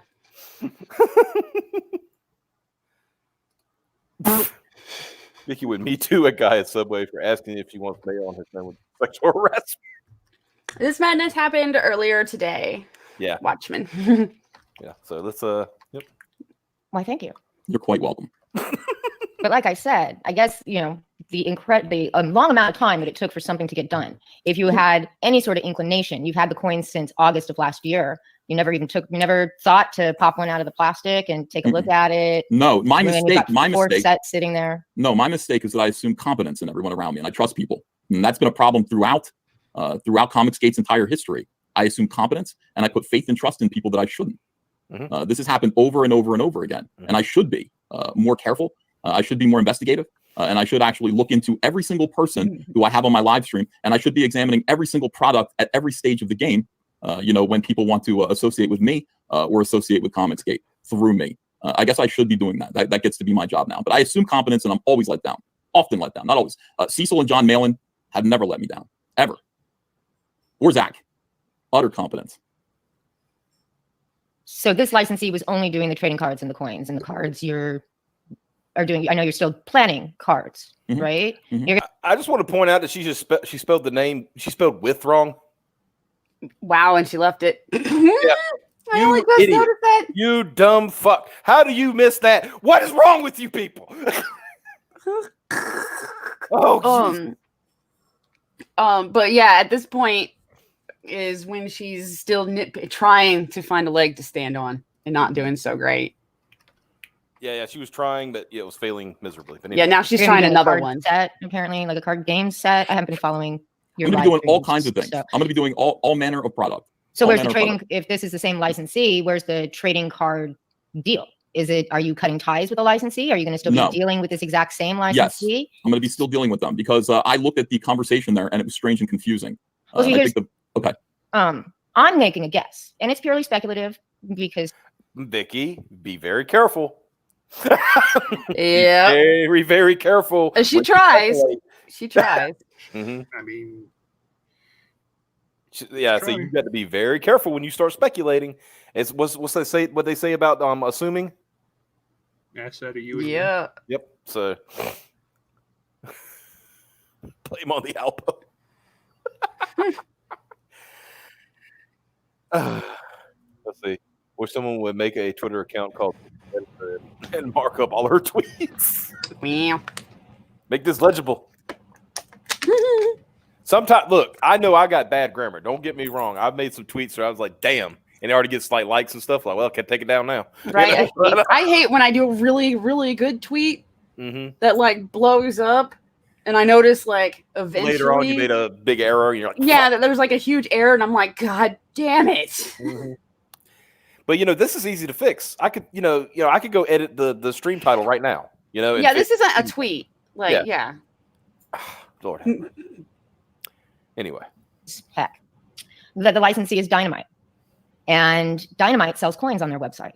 Vicky would me too a guy at Subway for asking if he wants mail on his name with sexual harassment. This madness happened earlier today. Yeah. Watchmen. Yeah. So let's yep. Why, thank you. You're quite welcome. But like I said, I guess, the long amount of time that it took for something to get done. If you had any sort of inclination, you've had the coins since August of last year. You never thought to pop one out of the plastic and take a look at it. No, my mistake. My mistake. Sets sitting there. No, my mistake is that I assume competence in everyone around me, and I trust people. And that's been a problem throughout Comicsgate's entire history. I assume competence, and I put faith and trust in people that I shouldn't. Mm-hmm. This has happened over and over and over again, and I should be more careful. I should be more investigative, and I should actually look into every single person who I have on my live stream, and I should be examining every single product at every stage of the game. When people want to associate with me or associate with Comicsgate through me. I guess I should be doing that. That gets to be my job now. But I assume competence, and I'm always let down. Often let down. Not always. Cecil and John Malin have never let me down. Ever. Or Zach. Utter competence. So this licensee was only doing the trading cards and the coins, and the cards are doing. I know you're still planning cards, right? Mm-hmm. I just want to point out that she spelled the name. She spelled with wrong. Wow, and she left it. Yeah. I only just idiot. noticed that. You dumb fuck. How do you miss that? What is wrong with you people? Oh, but yeah, at this point is when she's still trying to find a leg to stand on and not doing so great. Yeah, she was trying, but it was failing miserably. But anyway. Yeah, now she's trying another one. Set, apparently, like a card game set. I haven't been following your. I'm going to be doing all kinds of things. I'm going to be doing all manner of product. So where's the trading? If this is the same licensee, where's the trading card deal? Are you cutting ties with the licensee? Are you going to still be dealing with this exact same licensee? Yes, I'm going to be still dealing with them because I looked at the conversation there and it was strange and confusing. Okay. I'm making a guess, and it's purely speculative because Vicky, be very careful. Yeah, very, very careful. She tries. She tries. Mm-hmm. I mean, yeah. So you got to be very careful when you start speculating. It's what they say about assuming. That's out of you. Yeah. Yep. So play him on the elbow. Let's see. Wish someone would make a Twitter account called and mark up all her tweets. Make this legible. Sometimes, look, I know I got bad grammar. Don't get me wrong. I've made some tweets where I was like, damn. And it already gets like likes and stuff. Like, well, I can take it down now. Right. I hate when I do a really, really good tweet that like blows up. And I notice like eventually. Later on, you made a big error. And you're like, yeah, there's like a huge error. And I'm like, God damn it. Mm-hmm. But, this is easy to fix. I could, I could go edit the stream title right now. Yeah, this isn't a tweet. Like, yeah. Lord. Anyway. Heck. The licensee is Dynamite. And Dynamite sells coins on their website.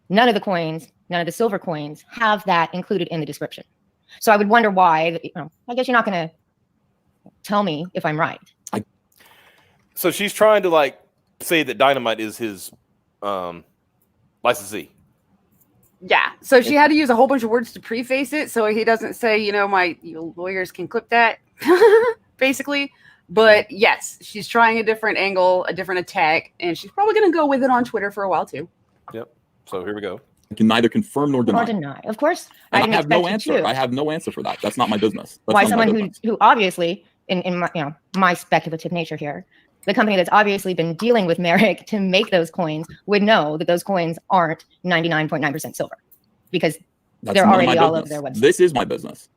None of the coins, none of the silver coins have that included in the description. So I would wonder why, I guess you're not going to tell me if I'm right. So she's trying to like say that Dynamite is his licensee. Yeah. So she had to use a whole bunch of words to preface it. So he doesn't say, my lawyers can clip that basically. But yes, she's trying a different angle, a different attack, and she's probably going to go with it on Twitter for a while too. Yep. So here we go. I can neither confirm nor deny. Or deny. Of course, And didn't I have no expect you answer. to. I have no answer for that. That's not my business. That's Why none of my someone business. who obviously, in my, my speculative nature here, the company that's obviously been dealing with Merrick to make those coins would know that those coins aren't 99.9% silver, because they're none of already my all over business. their website. This is my business.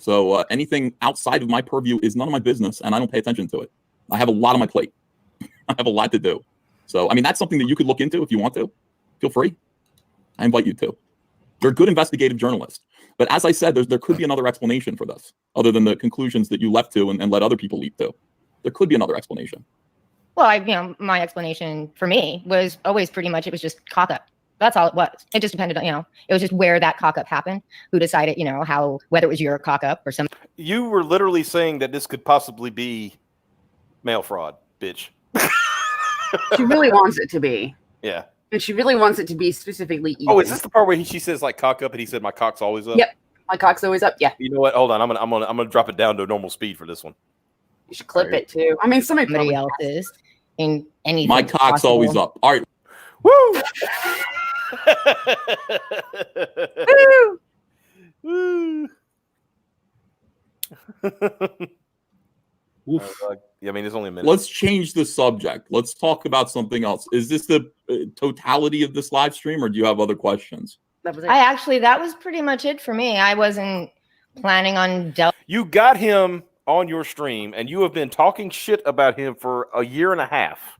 So anything outside of my purview is none of my business, and I don't pay attention to it. I have a lot on my plate. I have a lot to do. So, I mean, that's something that you could look into if you want to. Feel free. I invite you to. You're a good investigative journalist. But as I said, there could be another explanation for this, other than the conclusions that you left to and let other people leap to. There could be another explanation. Well, my explanation for me was always pretty much it was just cock up. That's all it was. It just depended on, it was just where that cock up happened, who decided, whether it was your cock up or some. You were literally saying that this could possibly be mail fraud, bitch. She really wants it to be. Yeah. And she really wants it to be specifically evil. Oh, is this the part where she says like cock up and he said my cock's always up? Yep. My cock's always up. Yeah. You know what? Hold on. I'm gonna drop it down to normal speed for this one. You should clip it too. I mean, somebody else is in anything. My cock's possible. always up. All right. Woo! Woo! Woo! Yeah, I mean, it's only a minute. Let's change the subject. Let's talk about something else. Is this the totality of this live stream, or do you have other questions? That was it. That was pretty much it for me. I wasn't planning on You got him on your stream, and you have been talking shit about him for a year and a half.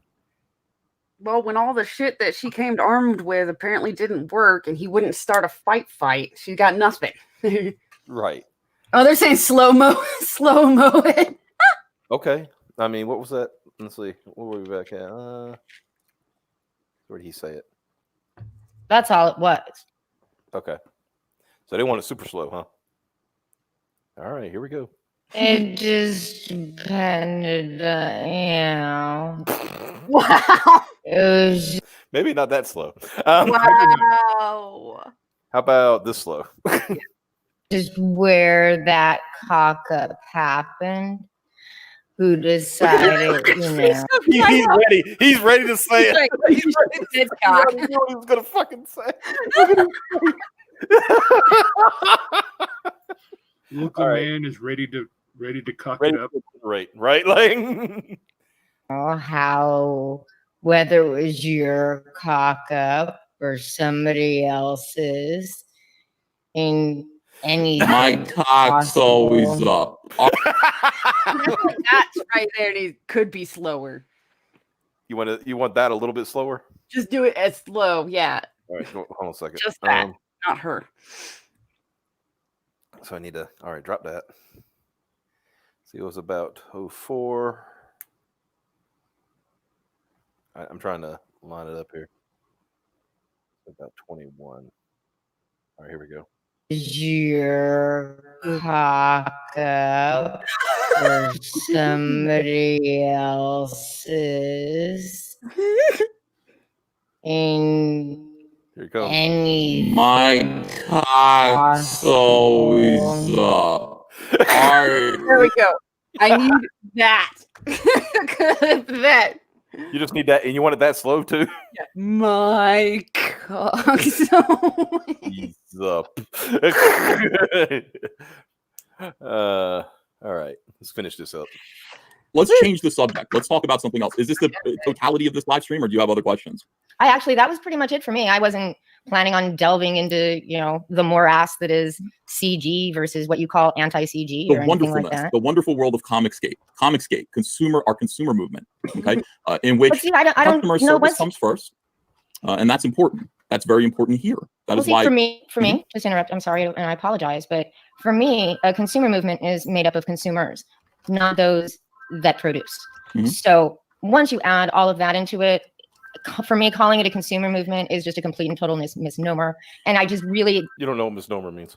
Well, when all the shit that she came armed with apparently didn't work, and he wouldn't start a fight, she got nothing. Right. Oh, they're saying slow mo it. Okay. I mean, what was that? Let's see. What were we back at? Where did he say it? That's all it was. Okay. So they want it super slow, huh? All right, here we go. It just depended, Wow. It was Maybe not that slow. Wow. How about this slow? just where that cock up happened. Who decided, He's ready. He's ready to say it. He's ready to say it. I already knew what he was gonna fucking say. Local man is ready to cock Ready it up. Right. Like how whether it was your cock up or somebody else's in any My cock's always up. That's right there. It could be slower. You want that a little bit slower? Just do it as slow. Yeah. All right, hold on a second. Just that, not her. So I need to, all right, drop that. See, it was about 04. I'm trying to line it up here. About 21. All right, here we go. your cock up or somebody else's in Here you go. any My cock's always up. There we go. I need that. That. You just need that, and you want it that slow too? My cock. He's up. All right, let's finish this up. Let's change the subject. Let's talk about something else. Is this the totality of this live stream, or do you have other questions? that was pretty much it for me. I wasn't planning on delving into, the morass that is CG versus what you call anti-CG or anything like that. The wonderful world of Comicsgate, our consumer movement, okay, in which I don't customer service comes first, and that's important. That's very important here. That is why for me, just to interrupt, I'm sorry, and I apologize, but for me, a consumer movement is made up of consumers, not those that produce. So once you add all of that into it, for me, calling it a consumer movement is just a complete and total misnomer. And I just really... You don't know what misnomer means.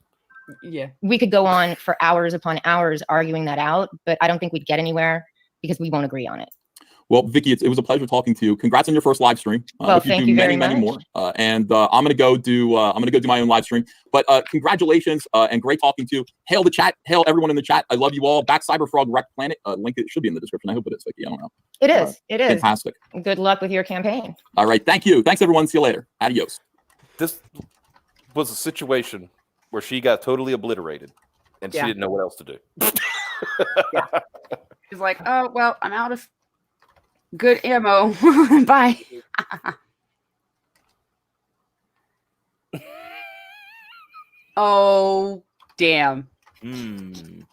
Yeah. We could go on for hours upon hours arguing that out, but I don't think we'd get anywhere because we won't agree on it. Well, Vicky, it was a pleasure talking to you. Congrats on your first live stream. Well, thank you very many much. more. And I'm gonna go do my own live stream. But congratulations and great talking to you. Hail the chat. Hail everyone in the chat. I love you all. Back Cyberfrog Wreck Planet. Link it should be in the description. I hope it is, Vicky. I don't know. It is. It is. Fantastic. Good luck with your campaign. All right. Thank you. Thanks everyone. See you later. Adios. This was a situation where she got totally obliterated, and she didn't know what else to do. She's like, oh well, I'm out of good ammo. Bye. Oh, damn. You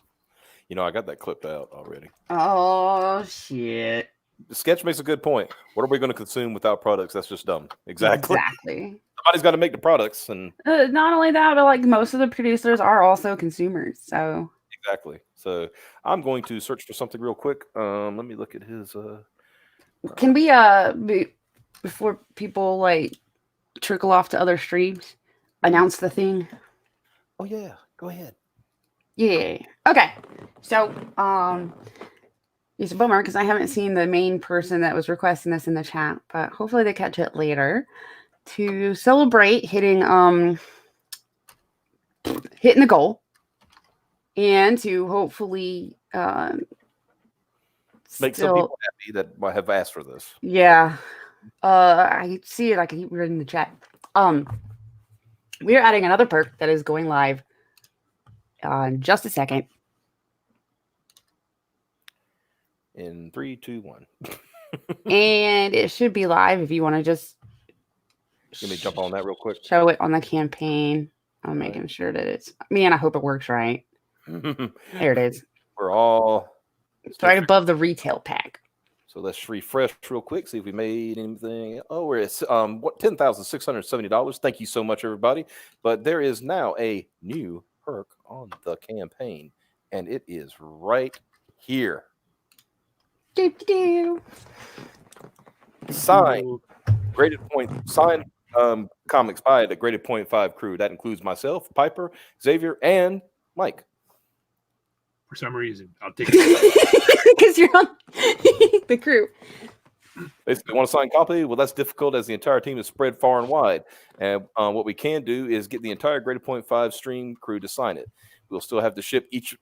know, I got that clipped out already. Oh, shit. The sketch makes a good point. What are we going to consume without products? That's just dumb. Exactly. Somebody's got to make the products. And not only that, but like most of the producers are also consumers. So exactly. So I'm going to search for something real quick. Let me look at his... Can we before people like trickle off to other streams, announce the thing? Oh yeah, go ahead. Yeah. Okay. So it's a bummer because I haven't seen the main person that was requesting this in the chat, but hopefully they catch it later. To celebrate hitting the goal, and to hopefully make some people happy that have asked for this. Yeah. I see it. I can keep reading the chat. We're adding another perk that is going live in just a second. In 3, 2, 1. And it should be live if you want to just let me jump on that real quick. Show it on the campaign. I'm making sure that it's I hope it works right. There it is. We're all it's right above the retail pack. So let's refresh real quick, see if we made anything. Oh, we're at $10,670. Thank you so much, everybody. But there is now a new perk on the campaign, and it is right here. Signed comics by the Graded Point 5 crew. That includes myself, Piper, Xavier, and Mike. For some reason, I'll take it. Because you're on the crew. Basically, want a signed copy? Well, that's difficult as the entire team is spread far and wide. And what we can do is get the entire Graded Point 5 stream crew to sign it. We'll still have to ship each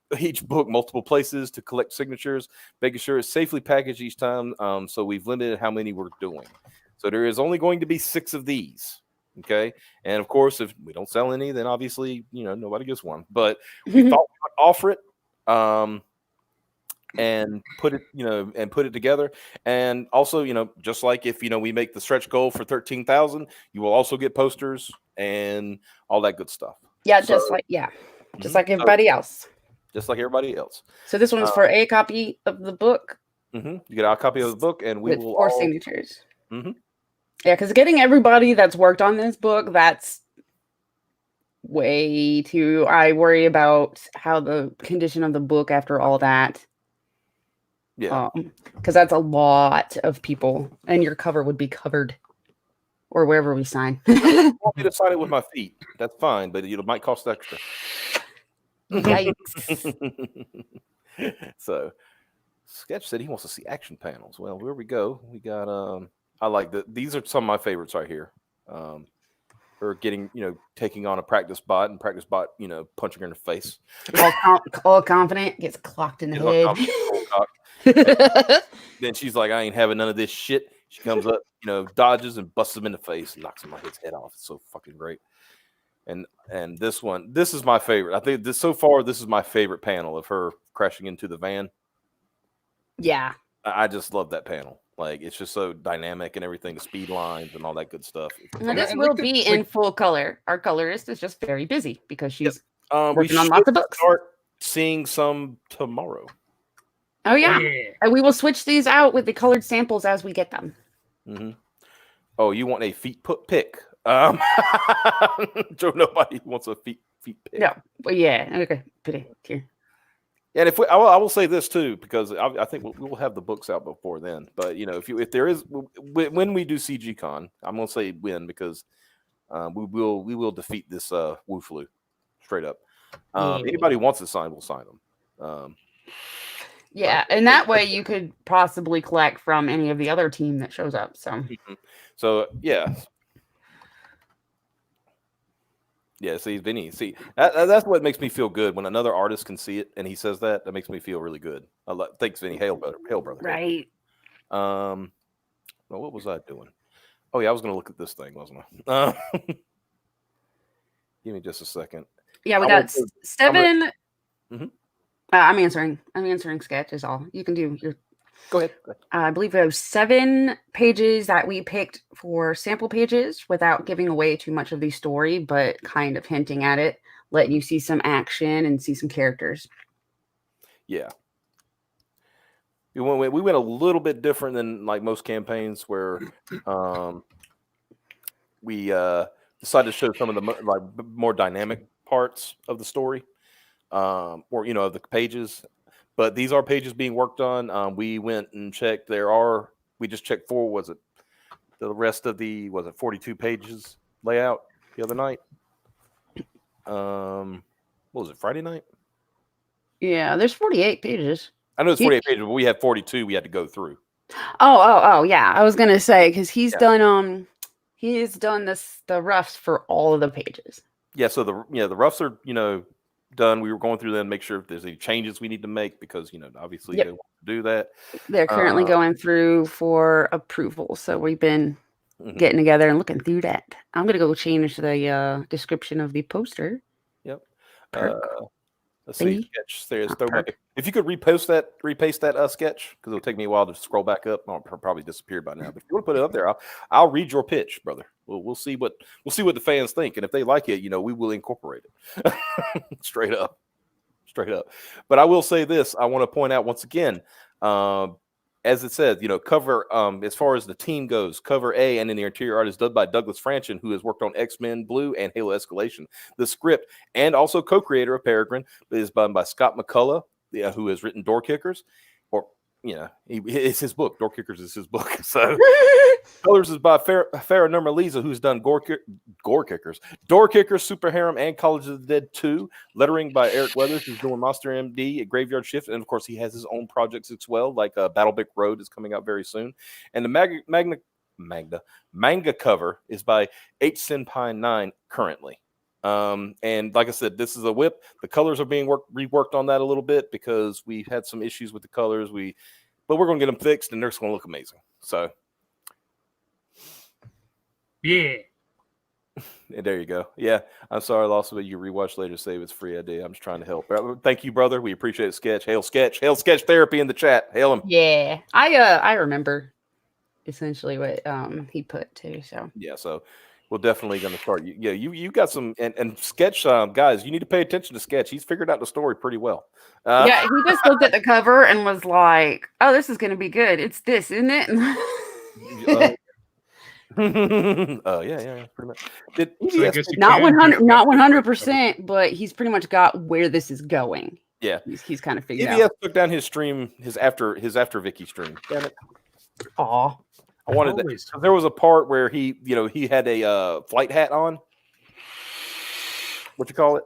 book multiple places to collect signatures, making sure it's safely packaged each time. So we've limited how many we're doing. So there is only going to be 6 of these. Okay. And of course, if we don't sell any, then obviously, nobody gets one. But we thought we would offer it. And put it together. And also, just like if we make the stretch goal for 13,000, you will also get posters and all that good stuff. Yeah, just like everybody else. Just like everybody else. So this one's for a copy of the book. You get a copy of the book, and we will 4 signatures. Mm-hmm. Yeah, because getting everybody that's worked on this book, that's way too. I worry about how the condition of the book after all that. Yeah, because that's a lot of people, and your cover would be covered, or wherever we sign. I want me to sign it with my feet. That's fine, but it might cost extra. Yikes. So, Sketch said he wants to see action panels. Well, where we go, we got. I like that. These are some of my favorites right here. Or getting, taking on a practice bot, and practice bot, punching her in the face. All confident, gets clocked in the head. Then she's like, I ain't having none of this shit. She comes up, dodges and busts him in the face and knocks him on his head off. It's so fucking great. And this is my favorite. I think this is my favorite panel of her crashing into the van. Yeah. I just love that panel. Like, it's just so dynamic and everything, the speed lines and all that good stuff. Now, this will be in full color. Our colorist is just very busy because she's working on lots of books. Start seeing some tomorrow. Oh, yeah. And we will switch these out with the colored samples as we get them. Mm-hmm. Oh, you want a feet pick? Joe, nobody wants a feet pick. No, but yeah. Okay. Put it here. And if I will say this too, because I think we'll have the books out before then. But if there is when we do CG Con, I'm gonna say when, because we will defeat this Wu Flu straight up. Anybody wants to sign, we'll sign them. Yeah, and that way you could possibly collect from any of the other team that shows up. So yeah. Yeah, see, Vinny, that's what makes me feel good when another artist can see it and he says that. That makes me feel really good. Thanks, Vinny. Hail, brother. Right. Well, what was I doing? Oh yeah, I was going to look at this thing, wasn't I? Give me just a second. Yeah, we got 7. Mhm. I'm answering sketch is all. You can do your. Go ahead. I believe we have 7 pages that we picked for sample pages without giving away too much of the story, but kind of hinting at it, letting you see some action and see some characters. Yeah. We went a little bit different than like most campaigns where we decided to show some of the more dynamic parts of the story, or of the pages. But these are pages being worked on. We went and checked. We just checked the rest of the 42 pages layout the other night. What was it, Friday night? Yeah, there's 48 pages. I know it's 48 pages, but we had 42 we had to go through. Oh, yeah. I was gonna say because he's done the roughs for all of the pages. Yeah, so the roughs are done. We were going through them, make sure if there's any changes we need to make because obviously they want to do that. They're currently going through for approval, so we've been getting together and looking through that. I'm gonna go change the description of the poster. Yep. Let's see. Sketch. If you could repaste that sketch, because it'll take me a while to scroll back up. I'll probably disappeared by now. But if you want to put it up there, I'll read your pitch, brother. We'll see what the fans think, and if they like it, we will incorporate it. Straight up. But I will say this: I want to point out once again, as it says, cover as far as the team goes, cover A and in the interior art is done by Douglas Franchen, who has worked on X-Men Blue and Halo Escalation. The script and also co-creator of Peregrine is done by Scott McCullough, who has written Door Kickers, or it's his book. Door Kickers is his book. So colors is by Farah Nurmaliza, who's done Door Kickers, Super Harem, and College of the Dead 2. Lettering by Eric Weathers, who's doing Monster MD at Graveyard Shift, and of course he has his own projects as well, like Battlebick Road is coming out very soon. And the manga cover is by H Senpai 9 currently. And like I said, this is a whip. The colors are being reworked on that a little bit because we had some issues with the colors. But we're going to get them fixed, and they're just going to look amazing. So, yeah. And there you go. Yeah, I'm sorry, lost it. You rewatch later, save it's free idea. I'm just trying to help. Thank you, brother. We appreciate it. Sketch. Hail Sketch Therapy in the chat. Hail him. Yeah, I remember essentially what he put too. So yeah, so. We're definitely going to start. Yeah, you got some and Sketch guys. You need to pay attention to Sketch. He's figured out the story pretty well. Yeah, he just looked at the cover and was like, "Oh, this is going to be good. It's this, isn't it?" Yeah, pretty much. Not 100%, but he's pretty much got where this is going. Yeah, he's kind of figured EVS out. took down his stream, his after Vicky stream. Damn it! Aw. I wanted that. There was a part where he had a flight hat on. What you call it?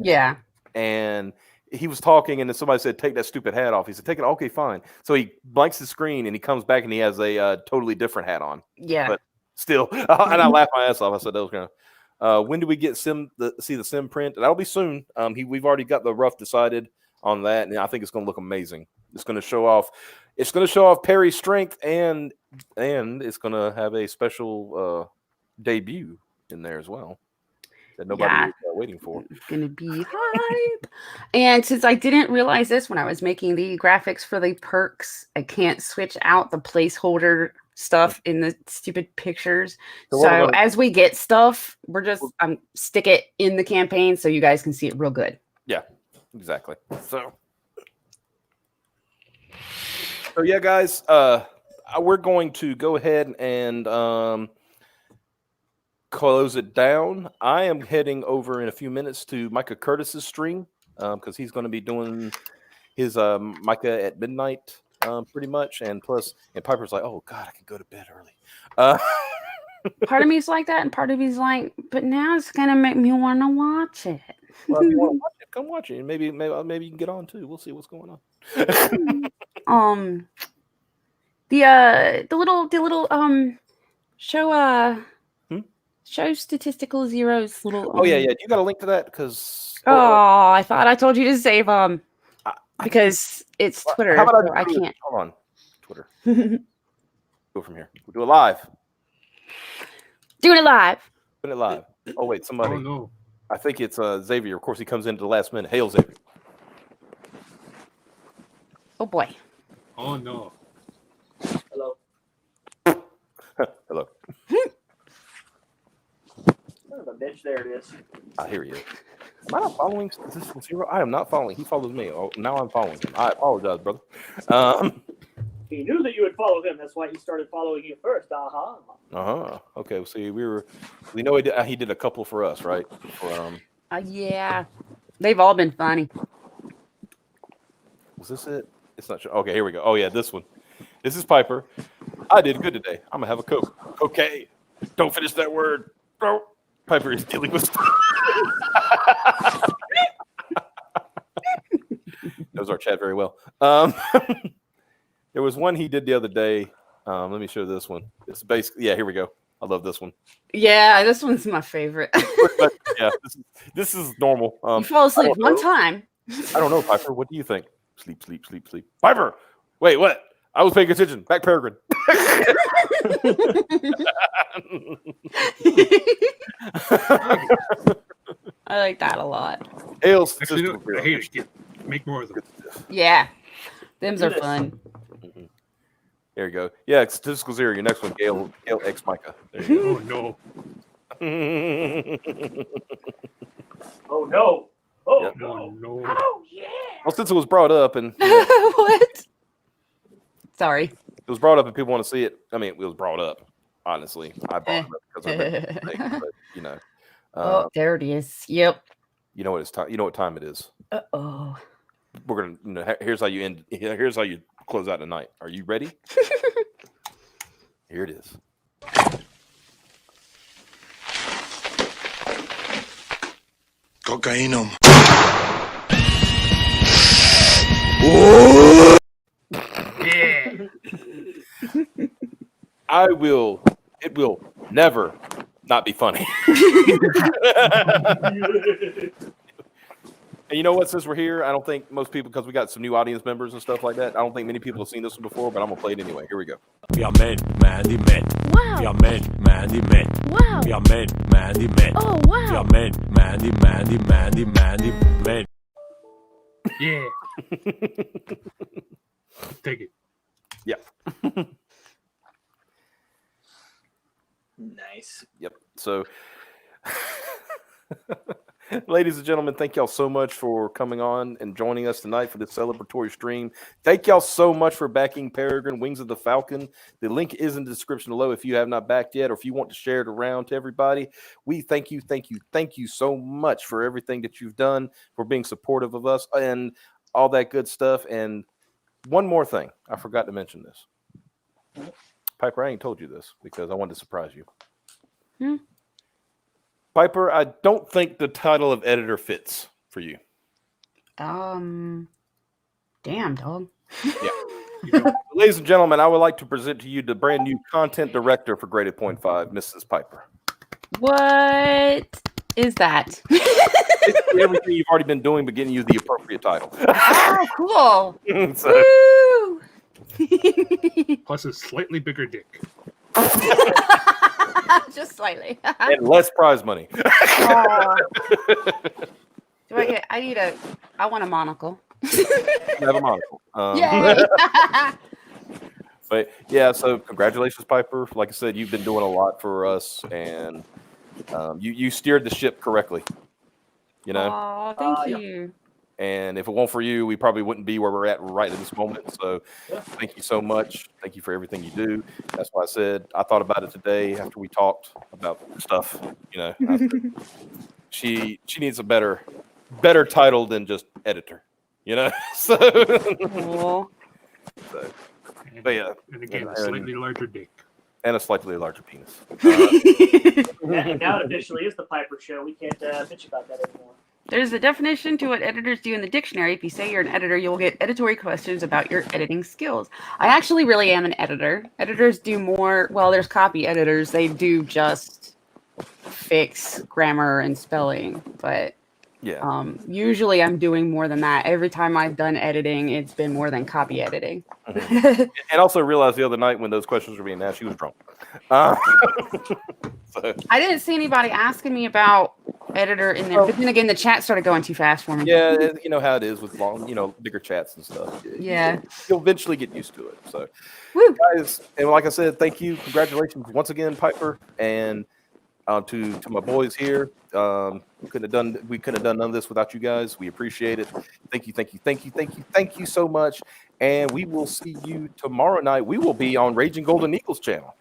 Yeah. And he was talking, and then somebody said, "Take that stupid hat off." He said, "Take it." Okay, fine. So he blanks the screen, and he comes back, and he has a totally different hat on. Yeah. But still, and I laughed my ass off. I said, "That was gonna." When do we get see the sim print? That'll be soon. We've already got the rough decided on that, and I think it's going to look amazing. It's going to show off. It's going to show off Perry's strength, and it's going to have a special debut in there as well that nobody was waiting for. It's going to be hype. And since I didn't realize this when I was making the graphics for the perks, I can't switch out the placeholder stuff in the stupid pictures. So as we get stuff, we're just stick it in the campaign so you guys can see it real good. Yeah, exactly. So yeah, guys, we're going to go ahead and close it down. I am heading over in a few minutes to Micah Curtis's stream because he's going to be doing his Micah at midnight pretty much. And Piper's like, "Oh, God, I can go to bed early." Part of me's like that, and part of me's like, but now it's going to make me want to watch it. Well, if you want to watch it, come watch it. And maybe you can get on too. We'll see what's going on. The little show show Statistical Zero's little. Oh yeah. You got a link to that because. I thought I told you to save because it's Twitter. How about so I can't. Hold on, Twitter. Go from here. We'll do it live. Doing it live. Doing it live. Oh wait, somebody. Oh no. I think it's Xavier. Of course, he comes in at the last minute. Hail, Xavier. Oh boy. Oh no. Hello. Hello. Son of a bitch, there it is. I hear you. Am I not following Statistical Zero? I am not following. He follows me. Oh, now I'm following him. I apologize, brother. He knew that you would follow him. That's why he started following you first. Okay. See, we know he did a couple for us, right? For Yeah. They've all been funny. Was this it? It's not sure. Okay, here we go. Oh yeah, this one. This is Piper. I did good today. I'm gonna have a Coke. Okay. Don't finish that word, bro. Piper is dealing with. Knows our chat very well. There was one he did the other day. Let me show this one. It's basically here we go. I love this one. Yeah, this one's my favorite. Yeah, this is normal. You fall asleep one time. I don't know, Piper. What do you think? Sleep. Piper! Wait, what? I was paying attention. Back Peregrine. I like that a lot. Hails. Actually, no, I hate it. Make more of them. Yeah. Them's are fun. There you go. Yeah, Statistical Zero. Your next one, Gail X Micah. There you Oh no. Oh no. Oh Yep. no. No. Oh yeah. Well, since it was brought up and What? Sorry. it was brought up and people want to see it. I mean, it was brought up. Honestly, I brought it up because I read the thing, but you know, Oh, there it is. Yep. you know what it's time. You know what time it is. Oh. We're gonna. Here's how you end. Here's how you close out tonight. Are you ready? Here it is. Cocaine. Yeah. It will never not be funny. And you know what? Since we're here, I don't think most people, because we got some new audience members and stuff like that, I don't think many people have seen this one before, but I'm gonna play it anyway. Here we go. We are men. Wow. We are men. Wow. We are men. Oh, We wow. are men. Men. Yeah. Take it. Yeah. Nice. Yep. So, ladies and gentlemen, thank y'all so much for coming on and joining us tonight for this celebratory stream. Thank y'all so much for backing Peregrine, Wings of the Falcon. The link is in the description below if you have not backed yet, or if you want to share it around to everybody. We thank you so much for everything that you've done, for being supportive of us and all that good stuff. And one more thing, I forgot to mention this. Piper, I ain't told you this because I wanted to surprise you. Piper, I don't think the title of editor fits for you. Damn, dog. Yeah. Ladies and gentlemen, I would like to present to you the brand new content director for Graded Point 5, Mrs. Piper. What is that? Basically everything you've already been doing, but getting you the appropriate title. Oh, cool. So, Woo! Plus a slightly bigger dick. Just slightly. and less prize money. Do I want a monocle. You have a monocle. Yay! But yeah, so congratulations, Piper. Like I said, you've been doing a lot for us, and you steered the ship correctly. You know. Oh, thank you. And if it weren't for you, we probably wouldn't be where we're at right at this moment. So thank you so much. Thank you for everything you do. That's why I said I thought about it today after we talked about stuff. You know, I said, she needs a better title than just editor. You know, so. Cool. But yeah, And again, a slightly larger dick. and a slightly larger penis. Now it officially is the Piper Show. We can't bitch about that anymore. There's a definition to what editors do in the dictionary. If you say you're an editor, you'll get editorial questions about your editing skills. I actually really am an editor. Editors do more. Well, there's copy editors. They do just fix grammar and spelling, but Yeah. Usually I'm doing more than that. Every time I've done editing, it's been more than copy editing. And also realized the other night when those questions were being asked, she was drunk. So. I didn't see anybody asking me about editor in there, but then again, the chat started going too fast for me. Yeah, you know how it is with long, bigger chats and stuff. Yeah. You'll eventually get used to it. So, Woo. guys, and like I said, thank you. Congratulations once again, Piper, and to my boys here. We couldn't have done none of this without you guys. We appreciate it. Thank you so much. And we will see you tomorrow night. We will be on Raging Golden Eagles channel.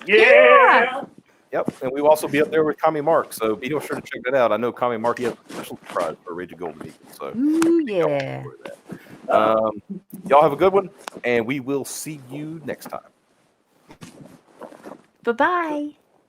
Yeah. Yep, and we will also be up there with Kami Mark, so be sure to check that out. I know Kami Mark, he has a special surprise for Raging Golden Eagles. So, ooh, yeah. Y'all have a good one, and we will see you next time. Bye-bye.